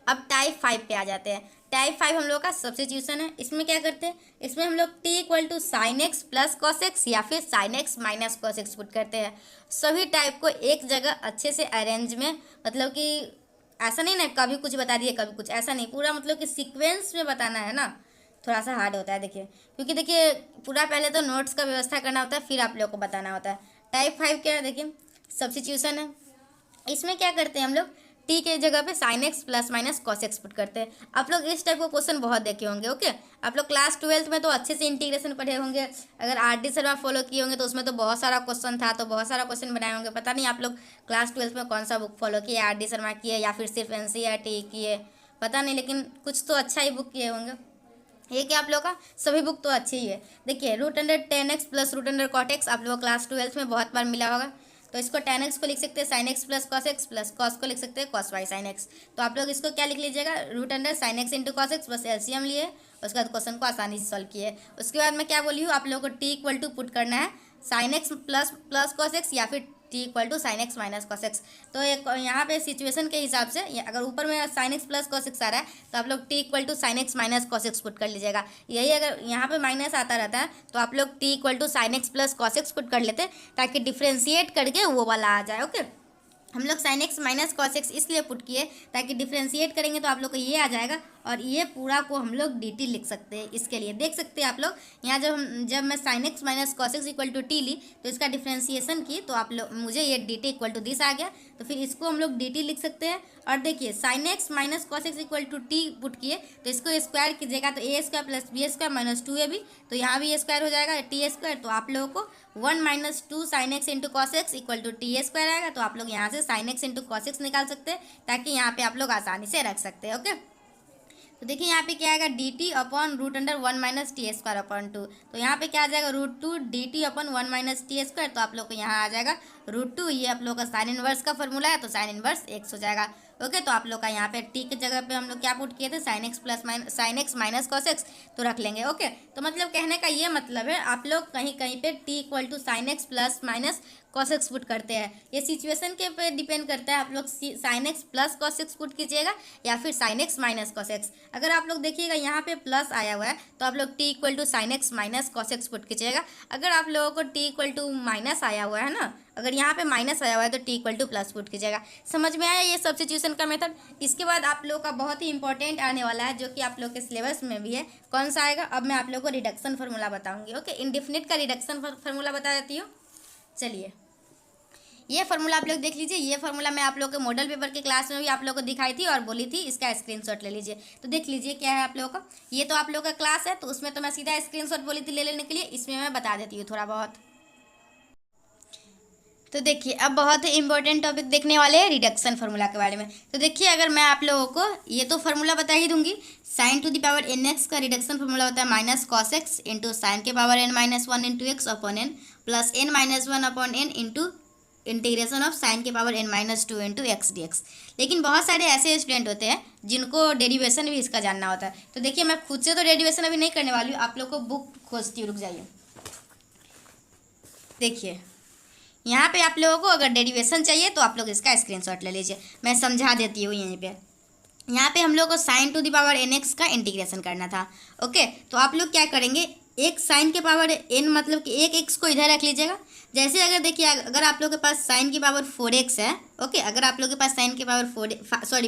अब टाइप 5 पे आ जाते हैं। टाइप 5 हम लोग का सब्स्टिट्यूशन है। इसमें क्या करते हैं, इसमें हम लोग t equal to sine x plus cos x या फिर sine x minus cos x put करते हैं। सभी टाइप को एक जगह अच्छे से अरेंज में, मतलब कि ऐसा नहीं ना कभी कुछ बता दिए कभी कुछ, ऐसा नहीं, पूरा मतलब कि सीक्वेंस में बताना है ना, थोड़ा सा हार्ड होता है। देखिए क्योंकि देखिए पूरा पहले तो नोट्स का व्यवस्था करना होता है, फिर आप लोग को बताना होता है। टाइप 5 क्या है, देखिए सब्स्टिट्यूशन है। इसमें क्या करते हैं हम लोग, टी के जगह पे sign x plus minus cos x put करते हैं। आप लोग इस टाइप का क्वेश्चन बहुत देखे होंगे। ओके, आप लोग क्लास 12 में तो अच्छे से इंटीग्रेशन पढ़े होंगे, अगर RD शर्मा फॉलो किए होंगे तो उसमें तो बहुत सारा क्वेश्चन था, तो बहुत सारा क्वेश्चन बनाए होंगे। पता नहीं आप लोग क्लास 12 में कौन सा बुक फॉलो किए, RD शर्मा किए या फिर सिर्फ NCERT किए, पता नहीं, लेकिन कुछ तो अच्छा ही बुक किए होंगे। ये क्या आप लोग का सभी बुक तो अच्छी ही है। देखिए √10x प्लस √cot x आप लोग क्लास 12 में बहुत बार मिला होगा, तो इसको tan x को लिख सकते हैं sin x plus cos x plus cos को लिख सकते हैं cos y sin x। तो आप लोग इसको क्या लिख लीजिएगा, √sin x into cos x, बस एलसीएम लिए, उसके बाद क्वेश्चन को आसानी से सॉल्व किए। उसके बाद मैं क्या बोली हूँ, आप लोगों को t इक्वल टू पुट करना है sin x plus cos x या फिर t equal to sine x minus cos x. तो एक यहाँ पे सिचुएशन के हिसाब से अगर ऊपर में sine x plus cos x आ रहा है तो आप लोग t equal to sine x minus cos x put कर लीजिएगा। यही अगर यहाँ पे माइनस आता रहता है तो आप लोग t equal to sine x plus cos x put कर लेते ताकि डिफ्रेंशिएट करके वो वाला आ जाए। ओके, हम लोग sign x minus cos x इसलिए पुट किए ताकि डिफ्रेंशिएट करेंगे तो आप लोग को ये आ जाएगा, और ये पूरा को हम लोग dt लिख सकते हैं। इसके लिए देख सकते हैं आप लोग यहाँ जब मैं sine x minus cos x equal to t ली तो इसका डिफ्रेंशिएशन की तो आप लोग मुझे ये dt इक्वल टू दिस आ गया, तो फिर इसको हम लोग dt लिख सकते हैं। और देखिए sine x minus cos x equal to T put किए तो इसको स्क्वायर कीजिएगा तो a square plus b square minus 2ab, तो यहाँ भी स्क्वायर हो जाएगा टी स्क्वायर, तो आप लोगों को 1 minus 2 sine x into cos x equal to T square आएगा। तो आप लोग यहाँ से sine x into cos x निकाल सकते हैं ताकि यहाँ पे आप लोग आसानी से रख सकते हैं। ओके, तो देखिए यहाँ पे क्या आएगा dt upon √1 minus T square upon 2, तो यहाँ पे क्या आ जाएगा √2 dt upon 1 minus T square, तो आप लोग को यहाँ आ जाएगा √2, ये आप लोग का साइन इनवर्स का फॉर्मूला है तो साइन इनवर्स x हो जाएगा। ओके, तो आप लोग का यहाँ पे t की जगह पे हम लोग क्या पुट किए थे, sign x minus cos x, तो रख लेंगे। ओके, तो मतलब कहने का ये मतलब है आप लोग कहीं कहीं पे t equal to sine x plus minus cos x put करते हैं, ये सिचुएशन के पे डिपेंड करता है। आप लोग sign x plus cos x put कीजिएगा या फिर sine x minus cos x. अगर आप लोग देखिएगा यहाँ पे प्लस आया हुआ है तो आप लोग t equal to sine x minus cos x put कीजिएगा। अगर आप लोगों को t इक्वल टू माइनस आया हुआ है ना, अगर यहाँ पे माइनस आया हुआ है तो t equal two plus put कीजिएगा। समझ में आया ये सब्स्टिट्यूशन का मेथड। इसके बाद आप लोग का बहुत ही इंपॉर्टेंट आने वाला है जो कि आप लोग के सिलेबस में भी है, कौन सा आएगा, अब मैं आप लोग को रिडक्शन फार्मूला बताऊंगी। ओके, इंडेफिनिट का रिडक्शन फार्मूला बता देती हूँ। चलिए ये फार्मूला आप लोग देख लीजिए, ये फार्मूला मैं आप लोग के मॉडल पेपर के क्लास में भी आप लोग को दिखाई थी और बोली थी, इसका स्क्रीनशॉट ले लीजिए। तो देख लीजिए क्या है आप लोगों का, ये तो आप लोग का क्लास है तो उसमें तो मैं सीधा स्क्रीनशॉट बोली थी ले लेने के लिए, इसमें मैं बता देती हूँ थोड़ा बहुत। तो देखिए अब बहुत ही इंपॉर्टेंट टॉपिक देखने वाले हैं रिडक्शन फार्मूला के बारे में। तो देखिए अगर मैं आप लोगों को ये तो फार्मूला बता ही दूंगी, sine to the power n x का रिडक्शन फार्मूला होता है minus cos x into sine के power n minus one into x upon n plus n minus one upon n into integration of sine के power n minus two into x d x. लेकिन बहुत सारे ऐसे student होते हैं जिनको derivation भी इसका जानना होता है। तो देखिए मैं खुद से तो डेरिवेशन अभी नहीं करने वाली हूँ, आप लोग को बुक खोजती हूँ, रुक जाइए। देखिए यहाँ पे आप लोगों को अगर डेरिवेशन चाहिए तो आप लोग इसका स्क्रीनशॉट ले लीजिए, मैं समझा देती हूँ। यहीं पे यहाँ पे हम लोग को sine to the power n x का इंटीग्रेशन करना था। ओके, तो आप लोग क्या करेंगे, एक साइन के पावर एन मतलब कि एक एक्स को इधर रख लीजिएगा। जैसे अगर देखिए अगर आप लोग के पास साइन की पावर 4x है, ओके, अगर आप लोग के पास साइन की पावर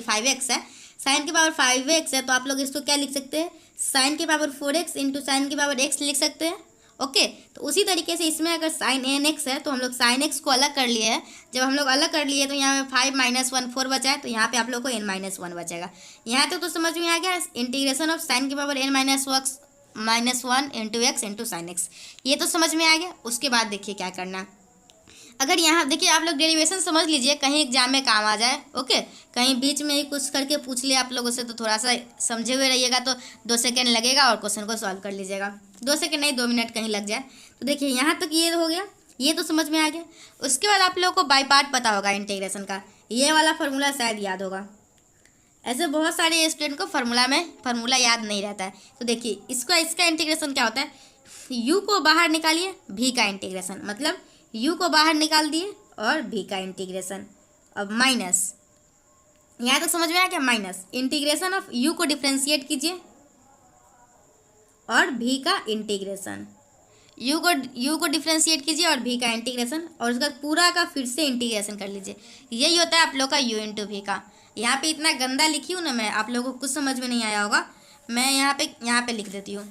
5x है, साइन की पावर 5x है, तो आप लोग इसको क्या लिख सकते हैं, साइन की पावर 4x इंटू साइन की पावर x लिख सकते हैं। ओके, तो उसी तरीके से इसमें अगर साइन एन एक्स है तो हम लोग साइन एक्स को अलग कर लिए हैं। जब हम लोग अलग कर लिए तो यहाँ पे 5 माइनस 1 4 बचा है, तो यहाँ पे आप लोग को एन माइनस 1 बचेगा। यहाँ तक तो समझ में आ गया। इंटीग्रेशन ऑफ साइन की power n minus one into x into sine x, ये तो समझ में आ गया। उसके बाद देखिए क्या करना है, अगर यहाँ देखिए आप लोग डेरिवेशन समझ लीजिए, कहीं एग्जाम में काम आ जाए। ओके, कहीं बीच में ही कुछ करके पूछ ले आप लोगों से, तो थोड़ा सा समझे हुए रहिएगा, तो 2 सेकेंड लगेगा और क्वेश्चन को सॉल्व कर लीजिएगा। 2 सेकेंड नहीं, 2 मिनट कहीं लग जाए। तो देखिए यहाँ तक ये हो गया, ये तो समझ में आ गया। उसके बाद आप लोगों को बाई पार्ट पता होगा इंटीग्रेशन का, ये वाला फार्मूला शायद याद होगा। ऐसे बहुत सारे स्टूडेंट को फार्मूला याद नहीं रहता है। तो देखिए इसका इंटीग्रेशन क्या होता है, यू को बाहर निकालिए, भी का इंटीग्रेशन, मतलब यू को बाहर निकाल दिए और भी का इंटीग्रेशन। अब माइनस, यहाँ तक समझ में आया क्या, माइनस इंटीग्रेशन ऑफ यू को डिफ्रेंशिएट कीजिए और भी का इंटीग्रेशन, यू को डिफ्रेंशिएट कीजिए और भी का इंटीग्रेशन, और उसका पूरा का फिर से इंटीग्रेशन कर लीजिए। यही होता है आप लोग का यू इंटू भी का। यहाँ पे इतना गंदा लिखी हूँ ना मैं, आप लोगों को कुछ समझ में नहीं आया होगा, मैं यहाँ पे लिख देती हूँ।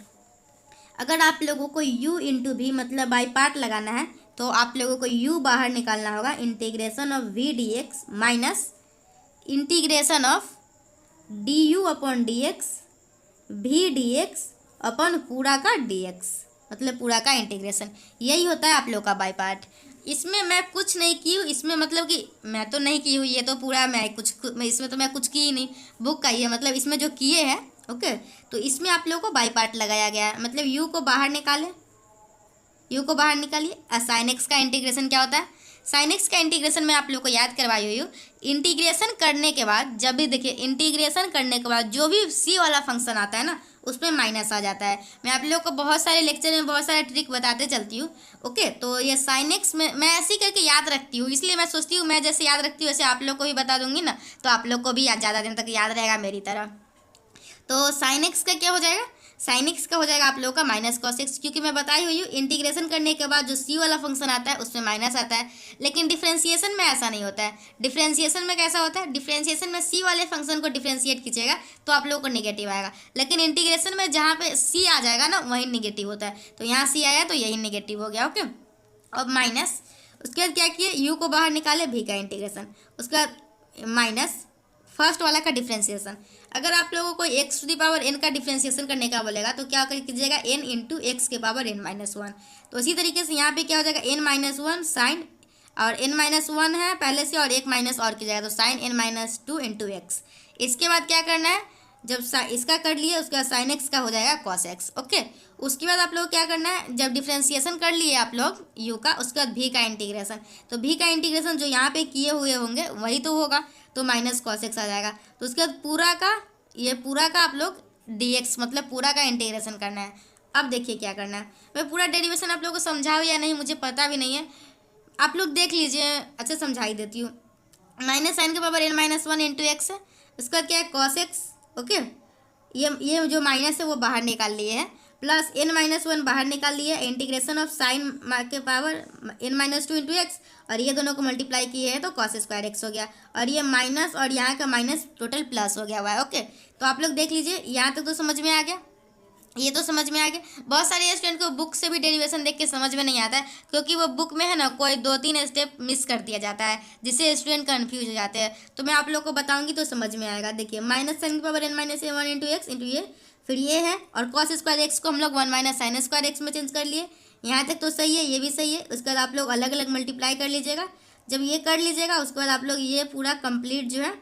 अगर आप लोगों को u इंटू भी मतलब बाई पार्ट लगाना है तो आप लोगों को u बाहर निकालना होगा, integration of v D x minus integration of D you upon D x भी डी एक्स अपॉन पूरा का डी एक्स, मतलब पूरा का इंटीग्रेशन। यही होता है आप लोग का बाई पार्ट। इसमें मैं कुछ नहीं की हूँ, इसमें मतलब कि मैं तो नहीं की हूँ, ये तो पूरा इसमें तो मैं कुछ की ही नहीं, बुक का ही है। मतलब इसमें जो किए हैं, ओके, तो इसमें आप लोगों को बाई पार्ट लगाया गया है। मतलब यू को बाहर निकालें, यू को बाहर निकालिए। साइन एक्स का इंटीग्रेशन क्या होता है, साइन एक्स का इंटीग्रेशन मैं आप लोग को याद करवाई हुई हूँ। इंटीग्रेशन करने के बाद, जब भी देखिए इंटीग्रेशन करने के बाद जो भी सी वाला फंक्शन आता है ना, उसमें माइनस आ जाता है। मैं आप लोग को बहुत सारे लेक्चर में बहुत सारे ट्रिक बताते चलती हूँ। ओके, तो ये साइन एक्स में मैं ऐसे ही करके याद रखती हूँ, इसलिए मैं सोचती हूँ मैं जैसे याद रखती हूँ वैसे आप लोग को भी बता दूंगी ना, तो आप लोग को भी ज़्यादा दिन तक याद रहेगा मेरी तरह। तो साइन एक्स का क्या हो जाएगा, साइन एक्स का हो जाएगा आप लोगों का माइनस कॉस एक्स, क्योंकि मैं बताई हुई हूँ इंटीग्रेशन करने के बाद जो सी वाला फंक्शन आता है उसमें माइनस आता है। लेकिन डिफ्रेंशिएशन में ऐसा नहीं होता है। डिफ्रेंशिएशन में कैसा होता है, डिफ्रेंशिएशन में सी वाले फंक्शन को डिफ्रेंशिएट कीजिएगा तो आप लोगों को निगेटिव आएगा, लेकिन इंटीग्रेशन में जहाँ पे सी आ जाएगा ना वहीं निगेटिव होता है। तो यहाँ सी आया तो यही निगेटिव हो गया। ओके, अब माइनस, उसके बाद क्या किए, यू को बाहर निकाले, भी का इंटीग्रेशन, उसके बाद माइनस फर्स्ट वाला का डिफ्रेंशिएशन। अगर आप लोगों को x to the power n का डिफ्रेंशिएशन करने का बोलेगा तो क्या कीजिएगा, एन इंटू एक्स के पावर एन माइनस वन। तो इसी तरीके से यहाँ पे क्या हो जाएगा, एन माइनस वन साइन, और एन माइनस वन है पहले से और एक माइनस और की जाएगा, तो sine n minus two into x. इसके बाद क्या करना है, जब इसका कर लिए उसके बाद साइन एक्स का हो जाएगा कॉस एक्स। ओके, उसके बाद आप लोग क्या करना है, जब डिफ्रेंशिएशन कर लिए आप लोग यू का, उसके बाद भी का इंटीग्रेशन, तो भी का इंटीग्रेशन जो यहाँ पे किए हुए होंगे वही तो होगा, तो माइनस कॉस एक्स आ जाएगा। तो उसके बाद पूरा का आप लोग डी एक्स मतलब पूरा का इंटीग्रेशन करना है। अब देखिए क्या करना है, मैं पूरा डेरिवेशन आप लोग को समझाऊँ या नहीं मुझे पता भी नहीं है, आप लोग देख लीजिए, अच्छा समझा ही देती हूँ। माइनस साइन के power n minus one into x है, उसका क्या है कॉस एक्स। ओके, ये जो माइनस है वो बाहर निकाल लिए हैं, प्लस एन माइनस वन बाहर निकाल लिए, इंटीग्रेशन ऑफ साइन के power n minus two into x, और ये दोनों को मल्टीप्लाई किए हैं तो कॉस स्क्वायर एक्स हो गया, और ये माइनस और यहाँ का माइनस टोटल प्लस हो गया हुआ है। ओके, तो आप लोग देख लीजिए, यहाँ तक तो समझ में आ गया, ये तो समझ में आ गया। बहुत सारे स्टूडेंट को बुक से भी डेरिवेशन देख के समझ में नहीं आता है, क्योंकि वो बुक में है ना कोई 2-3 स्टेप मिस कर दिया जाता है, जिससे स्टूडेंट कंफ्यूज हो जाते हैं। तो मैं आप लोग को बताऊंगी तो समझ में आएगा। देखिए माइनस साइन की पावर एन माइनस ए वन इंटू एक्स इंटू ये, फिर ये है, और कॉस स्क्वायर एक्स को हम लोग 1 माइनस साइन स्क्वायर एक्स में चेंज कर लिए। यहाँ तक तो सही है, ये भी सही है। उसके बाद आप लोग अलग अलग मल्टीप्लाई कर लीजिएगा, जब ये कर लीजिएगा उसके बाद आप लोग ये पूरा कंप्लीट जो है,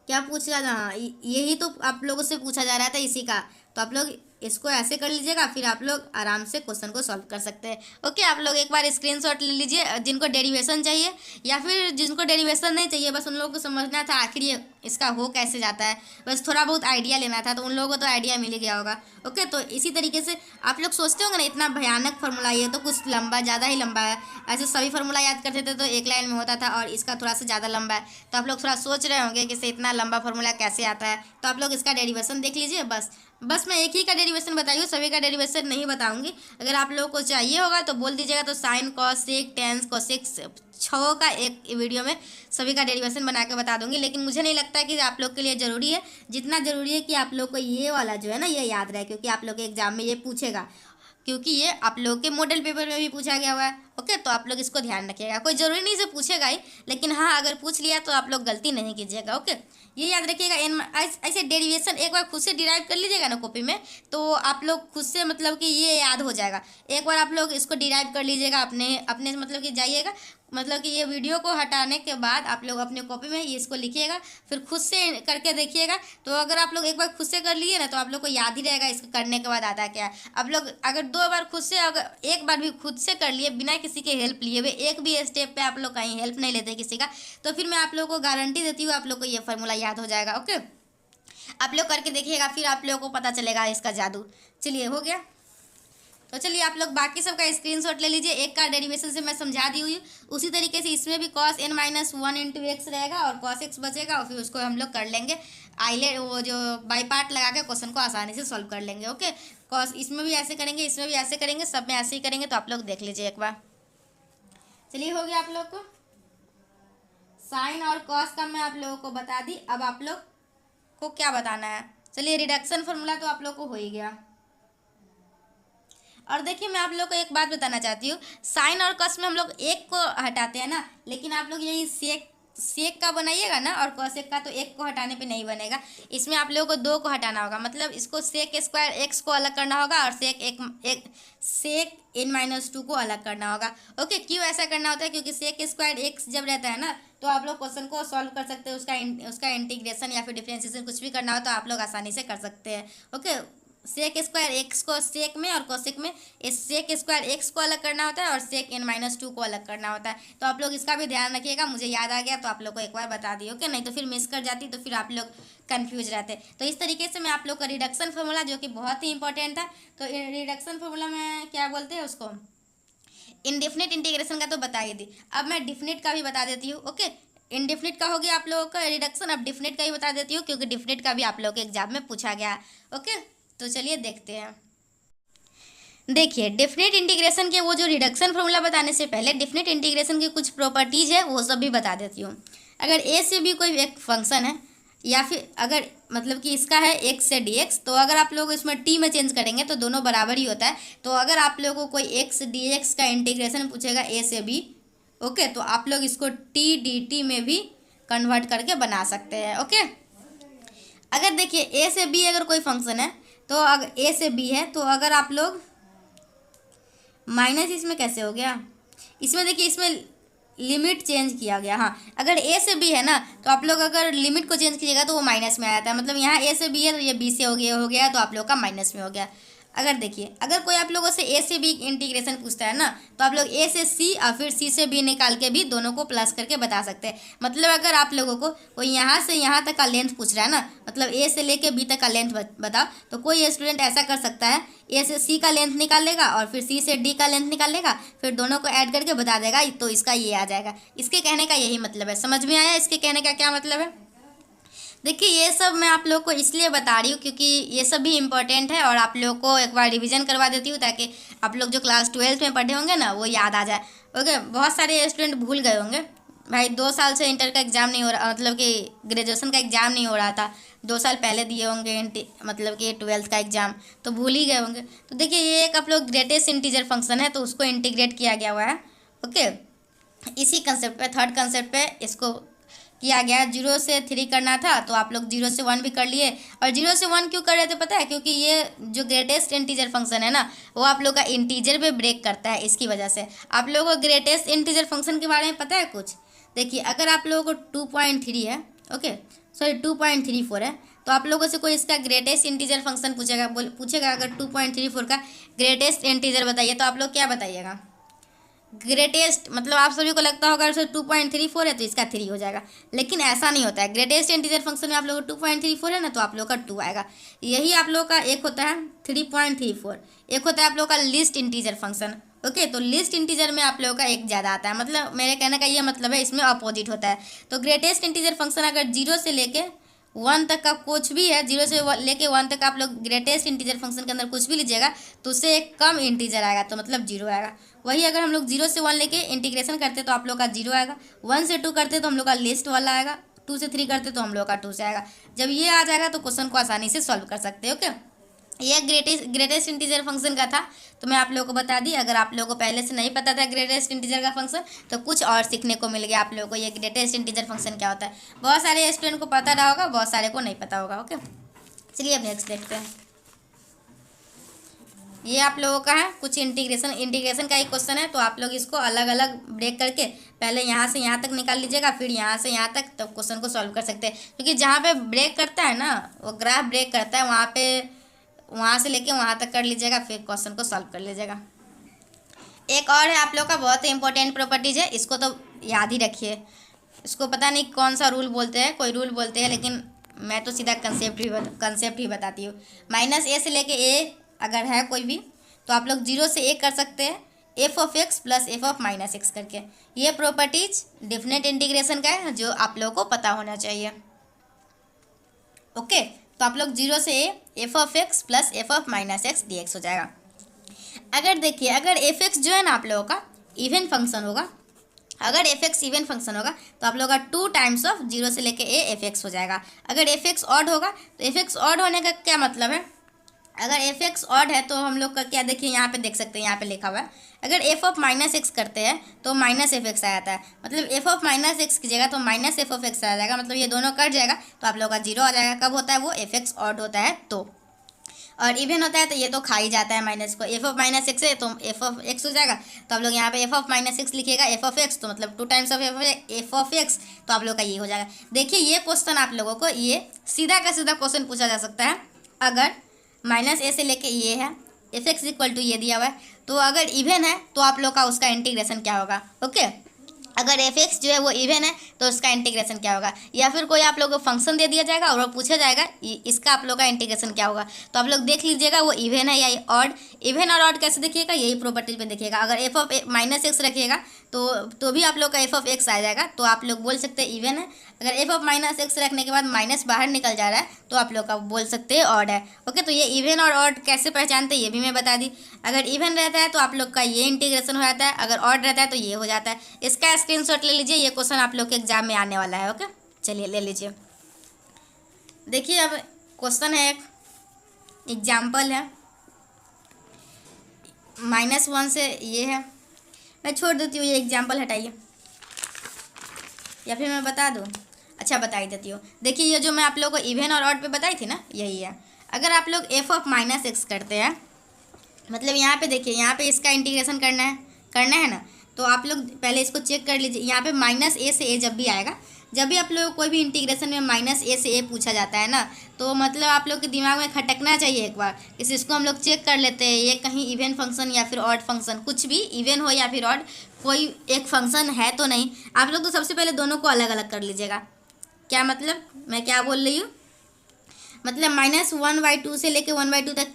क्या पूछ रहा था, हाँ यही तो आप लोगों से पूछा जा रहा था इसी का, तो आप लोग इसको ऐसे कर लीजिएगा, फिर आप लोग आराम से क्वेश्चन को सॉल्व कर सकते हैं। ओके, आप लोग एक बार स्क्रीनशॉट ले लीजिए जिनको डेरिवेशन चाहिए, या फिर जिनको डेरिवेशन नहीं चाहिए, बस उन लोगों को समझना था आखिर ये इसका हो कैसे जाता है, बस थोड़ा बहुत आइडिया लेना था, तो उन लोगों को तो आइडिया मिल ही गया होगा। ओके, तो इसी तरीके से आप लोग सोचते होंगे ना इतना भयानक फार्मूला, ये तो कुछ लंबा, ज़्यादा ही लंबा है। ऐसे सभी फार्मूला याद करते थे तो एक लाइन में होता था, और इसका थोड़ा सा ज़्यादा लंबा है, तो आप लोग थोड़ा सोच रहे होंगे कि इसे इतना लंबा फार्मूला कैसे आता है। तो आप लोग इसका डेरिवेशन देख लीजिए। बस मैं एक ही का डेरिवेशन बताइए, सभी का डेरिवेशन नहीं बताऊंगी। अगर आप लोगों को चाहिए होगा तो बोल दीजिएगा, तो sine cos sec tan cosec 6 का एक वीडियो में सभी का डेरिवेशन बना के बता दूंगी। लेकिन मुझे नहीं लगता कि आप लोग के लिए ज़रूरी है, जितना ज़रूरी है कि आप लोग को ये वाला जो है ना ये याद रहे, क्योंकि आप लोग के एग्जाम में ये पूछेगा, क्योंकि ये आप लोग के मॉडल पेपर में भी पूछा गया हुआ है। ओके, तो आप लोग इसको ध्यान रखिएगा। कोई ज़रूरी नहीं से पूछेगा ही, लेकिन हाँ अगर पूछ लिया तो आप लोग गलती नहीं कीजिएगा। ओके, ये याद रखिएगा। ऐसे डेरिवेशन एक बार खुद से डिराइव कर लीजिएगा ना कॉपी में, तो आप लोग खुद से मतलब कि ये याद हो जाएगा। एक बार आप लोग इसको डिराइव कर लीजिएगा अपने अपने मतलब कि जाइएगा, मतलब कि ये वीडियो को हटाने के बाद आप लोग अपने कॉपी में ये इसको लिखिएगा, फिर खुद से करके देखिएगा। तो अगर आप लोग एक बार खुद से कर लिए ना तो आप लोग को याद ही रहेगा इसको करने के बाद आता क्या है। आप लोग अगर 2 बार खुद से, अगर एक बार भी खुद से कर लिए बिना किसी के हेल्प लिए हुए, एक भी स्टेप पे आप लोग कहीं हेल्प नहीं लेते किसी का, तो फिर मैं आप लोगों को गारंटी देती हूँ आप लोग को ये फार्मूला याद हो जाएगा। ओके, आप लोग करके देखिएगा, फिर आप लोगों को पता चलेगा इसका जादू। चलिए हो गया, तो चलिए आप लोग बाकी सब का स्क्रीनशॉट ले लीजिए। एक का डेरिवेशन से मैं समझा दी हुई, उसी तरीके से इसमें भी cos n - 1 × x रहेगा और cos x बचेगा, और फिर उसको हम लोग कर लेंगे आइले वो जो बाई पार्ट लगा के क्वेश्चन को आसानी से सॉल्व कर लेंगे। ओके, cos इसमें भी ऐसे करेंगे, इसमें भी ऐसे करेंगे, सब में ऐसे ही करेंगे, तो आप लोग देख लीजिए एक बार। चलिए हो गया, आप लोग को साइन और कॉस का मैं आप लोगों को बता दी। अब आप लोग को क्या बताना है, चलिए रिडक्शन फार्मूला तो आप लोग को हो ही गया। और देखिए मैं आप लोग को एक बात बताना चाहती हूँ, साइन और कॉस में हम लोग एक को हटाते हैं ना, लेकिन आप लोग यही सेक का बनाइएगा ना, और कॉसेक का तो एक को हटाने पे नहीं बनेगा। इसमें आप लोगों को 2 को हटाना होगा, मतलब इसको सेक स्क्वायर एक्स को अलग करना होगा और सेक n - 2 को अलग करना होगा। ओके, क्यों ऐसा करना होता है, क्योंकि सेक स्क्वायर एक्स जब रहता है ना तो आप लोग क्वेश्चन को सॉल्व कर सकते हैं, उसका इंटीग्रेशन या फिर डिफरेंशिएशन कुछ भी करना हो तो आप लोग आसानी से कर सकते हैं। ओके, सेक स्क्वायर एक्स को सेक में और कोसेक में सेक स्क्वायर एक्स को अलग करना होता है और सेक n - 2 को अलग करना होता है। तो आप लोग इसका भी ध्यान रखिएगा, मुझे याद आ गया तो आप लोग को एक बार बता दी। ओके, नहीं तो फिर मिस कर जाती, तो फिर आप लोग कंफ्यूज रहते। तो इस तरीके से मैं आप लोग का रिडक्शन फार्मूला, जो कि बहुत ही इंपॉर्टेंट था, तो रिडक्शन फार्मूला में क्या बोलते हैं उसको, इनडेफिनेट इंटीग्रेशन का तो बता ही दी। अब मैं डिफिनेट का भी बता देती हूँ। ओके, इनडेफिनेट का हो गया आप लोगों का रिडक्शन, अब डिफिनेट का ही बता देती हूँ, क्योंकि डिफिनेट का भी आप लोग के एग्जाम में पूछा गया। ओके, तो चलिए देखते हैं। देखिए डेफिनेट इंटीग्रेशन के वो जो रिडक्शन फार्मूला बताने से पहले डेफिनेट इंटीग्रेशन की कुछ प्रॉपर्टीज है वो सब भी बता देती हूँ। अगर ए से बी कोई एक फंक्शन है, या फिर अगर मतलब कि इसका है x से dx, तो अगर आप लोग इसमें t में चेंज करेंगे तो दोनों बराबर ही होता है। तो अगर आप लोगों को कोई x dx का इंटीग्रेशन पूछेगा a से b, ओके, तो आप लोग इसको t dt में भी कन्वर्ट करके बना सकते हैं। ओके, अगर देखिए a से b अगर कोई फंक्शन है, तो अगर a से b है, तो अगर आप लोग माइनस, इसमें कैसे हो गया, इसमें देखिए इसमें लिमिट चेंज किया गया। हाँ, अगर a से b है ना, तो आप लोग अगर लिमिट को चेंज कीजिएगा तो वो माइनस में आ जाता है, मतलब यहाँ a से b है तो ये b से हो गया तो आप लोग का माइनस में हो गया। अगर देखिए अगर कोई आप लोगों से a से b इंटीग्रेशन पूछता है ना, तो आप लोग a से c और फिर c से b निकाल के भी दोनों को प्लस करके बता सकते हैं। मतलब अगर आप लोगों को कोई यहाँ से यहाँ तक का लेंथ पूछ रहा है ना, मतलब a से लेके b तक का लेंथ बताओ, तो कोई स्टूडेंट ऐसा कर सकता है, a से c का लेंथ निकाल लेगा और फिर c से d का लेंथ निकाल लेगा, फिर दोनों को ऐड करके बता देगा, तो इसका ये आ जाएगा। इसके कहने का यही मतलब है। समझ में आया इसके कहने का क्या मतलब है? देखिए ये सब मैं आप लोग को इसलिए बता रही हूँ क्योंकि ये सब भी इम्पोर्टेंट है, और आप लोग को एक बार रिवीजन करवा देती हूँ ताकि आप लोग जो क्लास 12th में पढ़े होंगे ना वो याद आ जाए। ओके, बहुत सारे स्टूडेंट भूल गए होंगे भाई, 2 साल से इंटर का एग्ज़ाम नहीं हो रहा, मतलब कि ग्रेजुएशन का एग्ज़ाम नहीं हो रहा था, 2 साल पहले दिए होंगे मतलब कि 12th का एग्ज़ाम, तो भूल ही गए होंगे। तो देखिए ये एक आप लोग ग्रेटेस्ट इंटीजर फंक्शन है, तो उसको इंटीग्रेट किया गया हुआ है। ओके, इसी कंसेप्ट पे, थर्ड कंसेप्ट पे इसको किया गया। 0 से 3 करना था तो आप लोग 0 से 1 भी कर लिए। और 0 से 1 क्यों कर रहे थे पता है? क्योंकि ये जो ग्रेटेस्ट इंटीजर फंक्शन है ना, वो आप लोग का इंटीजर पे ब्रेक करता है, इसकी वजह से। आप लोगों को ग्रेटेस्ट इंटीजर फंक्शन के बारे में पता है कुछ? देखिए, अगर आप लोगों को 2.3 है, ओके सॉरी 2.34 है, तो आप लोगों से कोई इसका ग्रेटेस्ट इंटीजर फंक्शन पूछेगा अगर 2.34 का ग्रेटेस्ट इंटीजर बताइए, तो आप लोग क्या बताइएगा? ग्रेटेस्ट, मतलब आप सभी को लगता होगा सर 2.34 है तो इसका 3 हो जाएगा, लेकिन ऐसा नहीं होता है। ग्रेटेस्ट इंटीजर फंक्शन में आप लोग 2.34 है ना, तो आप लोग का 2 आएगा। यही आप लोग का एक होता है 3.34, एक होता है आप लोग का लिस्ट इंटीजर फंक्शन। ओके, तो लिस्ट इंटीजर में आप लोगों का एक ज़्यादा आता है, मतलब मेरे कहने का ये मतलब है, इसमें अपोजिट होता है। तो ग्रेटेस्ट इंटीजर फंक्शन अगर 0 से लेके 1 तक का कुछ भी है, 0 से लेके 1 तक आप लोग ग्रेटेस्ट इंटीजर फंक्शन के अंदर कुछ भी लीजिएगा तो उससे एक कम इंटीजर आएगा, तो मतलब 0 आएगा। वही अगर हम लोग 0 से 1 लेके इंटीग्रेशन करते तो आप लोग का 0 आएगा। 1 से 2 करते तो हम लोग का लिस्ट वाला आएगा। 2 से 3 करते तो हम लोग का 2 से आएगा। जब ये आ जाएगा तो क्वेश्चन को आसानी से सॉल्व कर सकते हैं। ओके, ये ग्रेटेस्ट इंटीजर फंक्शन का था, तो मैं आप लोगों को बता दी। अगर आप लोगों को पहले से नहीं पता था ग्रेटेस्ट इंटीजर का फंक्शन, तो कुछ और सीखने को मिल गया आप लोगों को, ये ग्रेटेस्ट इंटीजर फंक्शन क्या होता है। बहुत सारे स्टूडेंट को पता रहा होगा, बहुत सारे को नहीं पता होगा। ओके, चलिए अब नेक्स्ट देखते हैं। ये आप लोगों का है कुछ इंटीग्रेशन का एक क्वेश्चन है, तो आप लोग इसको अलग अलग ब्रेक करके पहले यहाँ से यहाँ तक निकाल लीजिएगा, फिर यहाँ से यहाँ तक, तो क्वेश्चन को सॉल्व कर सकते हैं। क्योंकि जहाँ पे ब्रेक करता है ना, वो ग्राफ ब्रेक करता है, वहाँ पे वहाँ से लेके वहाँ तक कर लीजिएगा, फिर क्वेश्चन को सॉल्व कर लीजिएगा। एक और है आप लोग का बहुत ही इंपॉर्टेंट प्रॉपर्टीज है, इसको तो याद ही रखिए। इसको पता नहीं कौन सा रूल बोलते हैं, कोई रूल बोलते हैं, लेकिन मैं तो सीधा कंसेप्ट ही बताती हूँ। -a से लेके a अगर है कोई भी, तो आप लोग 0 से a कर सकते हैं, f of x plus f of -x करके। ये प्रॉपर्टीज डेफिनेट इंटीग्रेशन का है, जो आप लोगों को पता होना चाहिए। ओके, तो आप लोग 0 से a f of x plus f of -x dx हो जाएगा। अगर देखिए, अगर f(x) जो है ना आप लोगों का इवन फंक्शन होगा, अगर f(x) इवन फंक्शन होगा तो आप लोगों का 2 टाइम्स ऑफ 0 से लेके a f(x) हो जाएगा। अगर f(x) ऑड होगा तो f(x) ऑड होने का क्या मतलब है? अगर f(x) ऑड है तो हम लोग का क्या, देखिए यहाँ पे देख सकते हैं, यहाँ पे लिखा हुआ है, अगर f ऑफ -x करते हैं तो -f(x) आ जाता है। मतलब f ऑफ -x कीजिएगा तो -f(x) आ जाएगा, मतलब ये दोनों कट जाएगा तो आप लोग का 0 आ जाएगा। कब होता है वो? f(x) ऑड होता है तो। और इवन होता है तो ये तो खा ही जाता है माइनस को। f ऑफ -x है तो f ऑफ x हो जाएगा, तो आप लोग यहाँ पे f ऑफ -x लिखिएगा, f ऑफ x तो मतलब 2 times of f of x, तो आप लोग का ये हो जाएगा। देखिए, ये क्वेश्चन आप लोगों को ये सीधा का सीधा क्वेश्चन पूछा जा सकता है। अगर -a से लेके ये है, f(x) इक्वल टू ये दिया हुआ है, तो अगर इवन है तो आप लोग का उसका इंटीग्रेशन क्या होगा? ओके, अगर f(x) जो है वो इवन है तो उसका इंटीग्रेशन क्या होगा? या फिर कोई आप लोगों को फंक्शन दे दिया जाएगा और वो पूछा जाएगा इसका आप लोग का इंटीग्रेशन क्या होगा, तो आप लोग देख लीजिएगा वो इवन है या ऑड। इवन और ऑड कैसे देखिएगा? यही प्रॉपर्टीज में देखिएगा। अगर f ऑफ -x रखिएगा तो भी आप लोग का f ऑफ x आ जाएगा, तो आप लोग बोल सकते हैं इवन है। अगर f ऑफ -x रखने के बाद माइनस बाहर निकल जा रहा है तो आप लोग का बोल सकते हैं ऑड है। ओके, तो ये इवन और ऑड कैसे पहचानते हैं ये भी मैं बता दी। अगर इवन रहता है तो आप लोग का ये इंटीग्रेशन हो जाता है, अगर ऑड रहता है तो ये हो जाता है। इसका स्क्रीनशॉट ले लीजिए, ये क्वेश्चन आप लोग के एग्जाम में आने वाला है। ओके, चलिए ले लीजिए। देखिए, अब क्वेश्चन है, एक एग्जाम्पल है, -1 से ये है, मैं छोड़ देती हूँ, ये एग्जाम्पल हटाइए, या फिर मैं बता दूँ? अच्छा, बता ही देती हूँ। देखिए, ये जो मैं आप लोगों को इवन और ऑड पे बताई थी ना, यही है। अगर आप लोग f ऑफ -x करते हैं, मतलब यहाँ पे देखिए, यहाँ पे इसका इंटीग्रेशन करना है ना, तो आप लोग पहले इसको चेक कर लीजिए। यहाँ पे -a से a जब भी आएगा, जब भी आप लोग कोई भी इंटीग्रेशन में -a से a पूछा जाता है ना, तो मतलब आप लोग के दिमाग में खटकना चाहिए एक बार। इसको हम लोग चेक कर लेते हैं, ये कहीं इवन फंक्शन या फिर ऑड फंक्शन, कुछ भी इवन हो या फिर ऑड, कोई एक फंक्शन है तो नहीं। आप लोग तो सबसे पहले दोनों को अलग अलग कर लीजिएगा। क्या मतलब, मैं क्या बोल रही हूँ? मतलब -1/2 से लेके 1/2 तक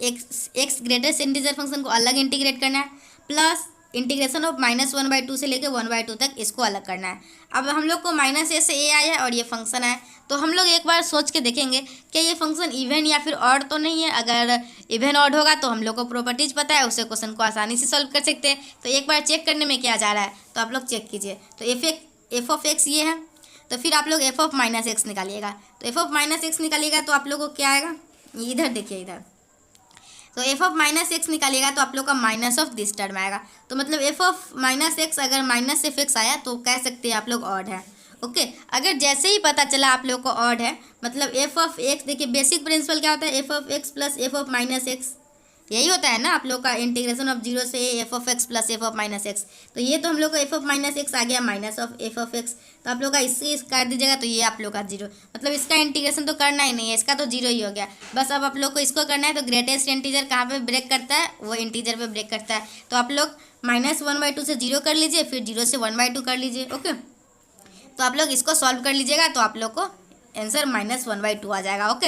x ग्रेटेस्ट इंटीजर फंक्शन को अलग इंटीग्रेट करना है, प्लस इंटीग्रेशन ऑफ -1/2 से लेके 1/2 तक इसको अलग करना है। अब हम लोग को -a से a आया है और ये फंक्शन है, तो हम लोग एक बार सोच के देखेंगे कि ये फंक्शन इवन या फिर ऑड तो नहीं है। अगर इवन ऑड होगा तो हम लोग को प्रॉपर्टीज पता है, उससे क्वेश्चन को आसानी से सॉल्व कर सकते हैं। तो एक बार चेक करने में क्या जा रहा है, तो आप लोग चेक कीजिए। तो f ऑफ x ये है, तो फिर आप लोग f ऑफ -x निकालिएगा। तो f ऑफ -x निकालिएगा तो आप लोगों को क्या आएगा? इधर देखिए, इधर तो f ऑफ -x निकालिएगा तो आप लोग का माइनस ऑफ दिस टर्म आएगा। तो मतलब f ऑफ -x अगर -f(x) आया तो कह सकते हैं आप लोग ऑड है। ओके, अगर जैसे ही पता चला आप लोग को ऑड है, मतलब एफ ऑफ एक्स, देखिए बेसिक प्रिंसिपल क्या होता है, f of x plus F of minus x, यही होता है ना आप लोग का इंटीग्रेशन ऑफ जीरो से F of x plus F of minus x. तो ये तो हम लोग का एफ ऑफ माइनस एक्स आ गया minus of f of x, तो आप लोग का इससे कर दीजिएगा तो ये आप लोग का जीरो, मतलब इसका इंटीग्रेशन तो करना ही नहीं है, इसका तो जीरो ही हो गया। बस अब आप लोग को इसको करना है, तो ग्रेटेस्ट इंटीजर कहाँ पे ब्रेक करता है, वो इंटीजर पे ब्रेक करता है। तो आप लोग -1/2 से जीरो कर लीजिए, फिर जीरो से 1/2 कर लीजिए। ओके, तो आप लोग इसको सॉल्व कर लीजिएगा तो आप लोग को आंसर -1/2 आ जाएगा। ओके,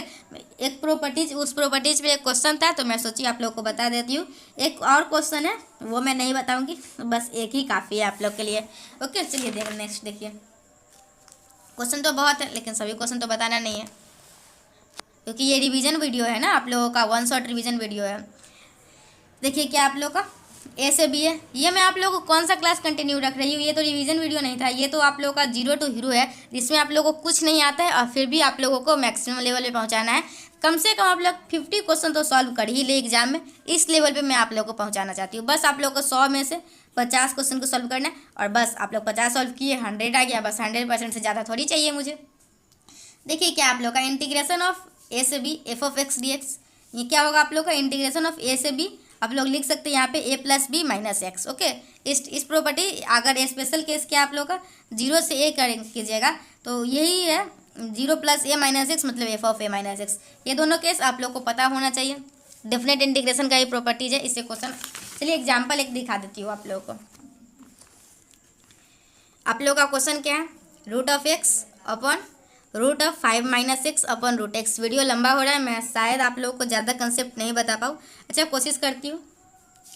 एक प्रॉपर्टीज, उस प्रॉपर्टीज पे एक क्वेश्चन था तो मैं सोची आप लोग को बता देती हूँ। एक और क्वेश्चन है वो मैं नहीं बताऊंगी, बस एक ही काफ़ी है आप लोग के लिए। ओके, चलिए देखिए नेक्स्ट, देखिए क्वेश्चन तो बहुत है लेकिन सभी क्वेश्चन तो बताना नहीं है, क्योंकि ये रिवीजन वीडियो है ना, आप लोगों का वन शॉट रिवीजन वीडियो है। देखिए क्या आप लोग का ए से बी है, ये मैं आप लोगों को कौन सा क्लास कंटिन्यू रख रही हूँ, ये तो रिवीजन वीडियो नहीं था, ये तो आप लोगों का जीरो टू हीरो है, जिसमें आप लोगों को कुछ नहीं आता है और फिर भी आप लोगों को मैक्सिमम लेवल पे पहुँचाना है। कम से कम आप लोग 50 क्वेश्चन तो सॉल्व कर ही ले एग्जाम में, इस लेवल पे मैं आप लोगों को पहुँचाना चाहती हूँ। बस आप लोग को 100 में से 50 क्वेश्चन को सॉल्व करना है, और बस आप लोग 50 सॉल्व किए, 100 आ गया, बस 100% से ज़्यादा थोड़ी चाहिए मुझे। देखिए क्या आप लोग का इंटीग्रेशन ऑफ ए से b f of x d x, ये क्या होगा आप लोग का इंटीग्रेशन ऑफ ए से बी, आप लोग लिख सकते हैं यहाँ पे a plus b minus x. Okay, इस प्रॉपर्टी अगर स्पेशल केस क्या आप लोग का जीरो से ए कर कीजिएगा तो यही है, जीरो प्लस ए माइनस एक्स मतलब F of A minus x, ये दोनों केस आप लोग को पता होना चाहिए। डेफिनेट इंटीग्रेशन का ये प्रॉपर्टीज है, इससे क्वेश्चन, चलिए एग्जाम्पल एक दिखा देती हूँ आप लोगों को। आप लोग का क्वेश्चन क्या है, root of x upon root of 5 - x upon root x. Video लंबा हो रहा है, मैं शायद आप लोगों को ज़्यादा कंसेप्ट नहीं बता पाऊँ। अच्छा, कोशिश करती हूँ।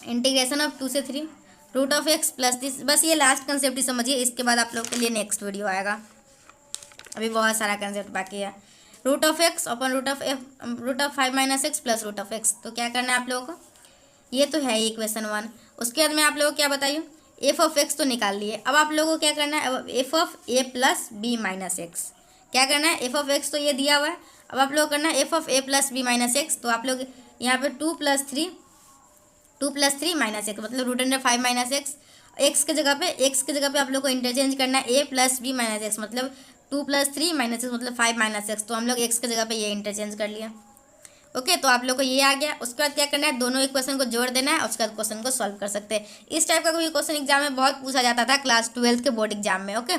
इंटीग्रेशन ऑफ 2 से 3 root of x plus this, बस ये लास्ट कंसेप्ट ही समझिए, इसके बाद आप लोग के लिए नेक्स्ट वीडियो आएगा, अभी बहुत सारा कंसेप्ट बाकी है। Root of x upon root of 5 - x plus root of x, तो क्या करना है आप लोगों को, ये तो है इक्वेशन 1। उसके बाद मैं आप लोगों को क्या बताइए, एफ ऑफ एक्स तो निकाल लिए, अब आप लोगों को क्या करना है, f of a plus b minus x, क्या करना है, एफ ऑफ एक्स तो ये दिया हुआ है, अब आप लोग करना है f of a plus b minus x. तो आप लोग यहाँ पे 2 + 3 माइनस एक्स मतलब √5 - एक्स, एक्स के जगह पे आप लोग को इंटरचेंज करना है ए प्लस बी माइनस एक्स, मतलब 2 + 3 माइनस एक्स मतलब 5 - एक्स, तो हम लोग एक्स के जगह पे ये इंटरचेंज कर लिया। ओके, तो आप लोग को ये आ गया। उसके बाद क्या करना है, दोनों इक्वेशन को जोड़ देना है और उसके बाद क्वेश्चन को सॉल्व कर सकते हैं। इस टाइप का कोई क्वेश्चन एग्जाम में बहुत पूछा जाता था क्लास 12 के बोर्ड एग्जाम में। ओके,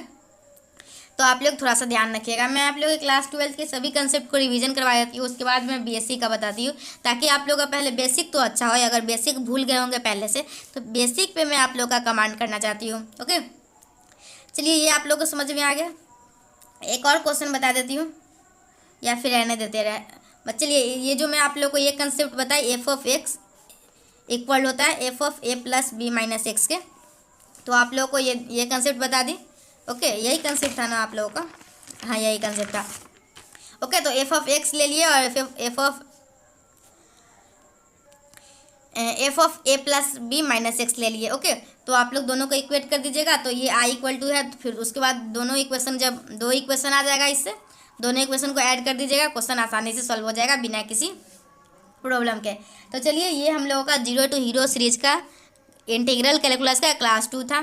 तो आप लोग थोड़ा सा ध्यान रखिएगा। मैं आप लोग के क्लास 12 के सभी कंसेप्ट को रिवीजन करवा देती हूँ, उसके बाद मैं बीएससी का बताती हूँ, ताकि आप लोग का पहले बेसिक तो अच्छा हो। अगर बेसिक भूल गए होंगे पहले से, तो बेसिक पे मैं आप लोग का कमांड करना चाहती हूँ। ओके, चलिए ये आप लोग को समझ में आ गया। एक और क्वेश्चन बता देती हूँ, या फिर रहने देते रहे। चलिए ये जो मैं आप लोग को ये कंसेप्ट बताई, एफ ऑफ एक्स इक्वल होता है f of a plus b minus x के, तो आप लोग को ये कंसेप्ट बता दी। ओके, यही कंसेप्ट था ना आप लोगों का, हाँ यही कंसेप्ट था। ओके, तो एफ ऑफ एक्स ले लिए और f of a plus b minus x ले लिए। ओके, तो आप लोग दोनों को इक्वेट कर दीजिएगा, तो ये आई इक्वल टू है, तो फिर उसके बाद दोनों इक्वेशन, जब 2 इक्वेशन आ जाएगा इससे, दोनों इक्वेशन को ऐड कर दीजिएगा, क्वेश्चन आसानी से सॉल्व हो जाएगा बिना किसी प्रॉब्लम के। तो चलिए ये हम लोगों का जीरो टू हीरो सीरीज का इंटीग्रल कैलकुलस का क्लास 2 था।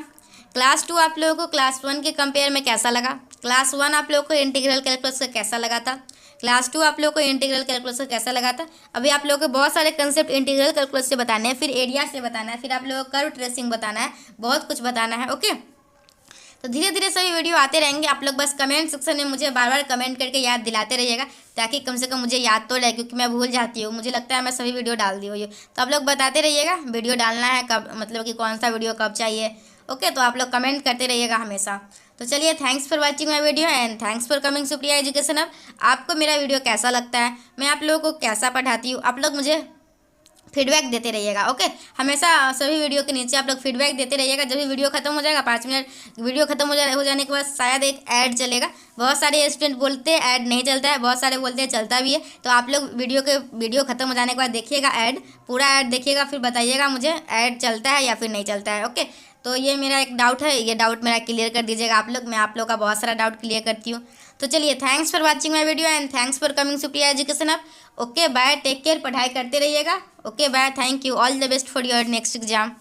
क्लास 2 आप लोगों को क्लास 1 के कंपेयर में कैसा लगा, क्लास 1 आप लोगों को इंटीग्रल कैलकुलस का कैसा लगा था, क्लास 2 आप लोगों को इंटीग्रल कैलकुलस का कैसा लगा था। अभी आप लोगों को बहुत सारे कंसेप्ट इंटीग्रल कैलकुलस से बताने हैं, फिर एरिया से बताना है, फिर आप लोगों को कर्व ट्रेसिंग बताना है, बहुत कुछ बताना है। ओके, तो धीरे धीरे सभी वीडियो आते रहेंगे। आप लोग बस कमेंट सेक्शन में मुझे बार बार कमेंट करके याद दिलाते रहिएगा, ताकि कम से कम मुझे याद तो रहे, क्योंकि मैं भूल जाती हूँ, मुझे लगता है मैं सभी वीडियो डाल दी हुई हूँ। तो आप लोग बताते रहिएगा वीडियो डालना है कब, मतलब कि कौन सा वीडियो कब चाहिए। ओके, तो आप लोग कमेंट करते रहिएगा हमेशा। तो चलिए, thanks for watching my video and thanks for coming Supriya education hub. आपको मेरा वीडियो कैसा लगता है, मैं आप लोगों को कैसा पढ़ाती हूँ, आप लोग मुझे फीडबैक देते रहिएगा। ओके, हमेशा सभी वीडियो के नीचे आप लोग फीडबैक देते रहिएगा। जब भी वीडियो खत्म हो जाएगा, 5 मिनट वीडियो खत्म हो जाने के बाद शायद एक ऐड चलेगा। बहुत सारे स्टूडेंट बोलते हैं ऐड नहीं चलता है, बहुत सारे बोलते हैं चलता भी है। तो आप लोग वीडियो खत्म हो जाने के बाद देखिएगा ऐड, पूरा ऐड देखिएगा, फिर बताइएगा मुझे ऐड चलता है या फिर नहीं चलता है। ओके, तो ये मेरा एक डाउट है, ये डाउट मेरा क्लियर कर दीजिएगा आप लोग। मैं आप लोग का बहुत सारा डाउट क्लियर करती हूँ। तो चलिए, thanks for watching my video and thanks for coming Supriya education hub. Okay bye, take care, पढ़ाई करते रहिएगा। Okay bye, thank you, all the best for your next exam.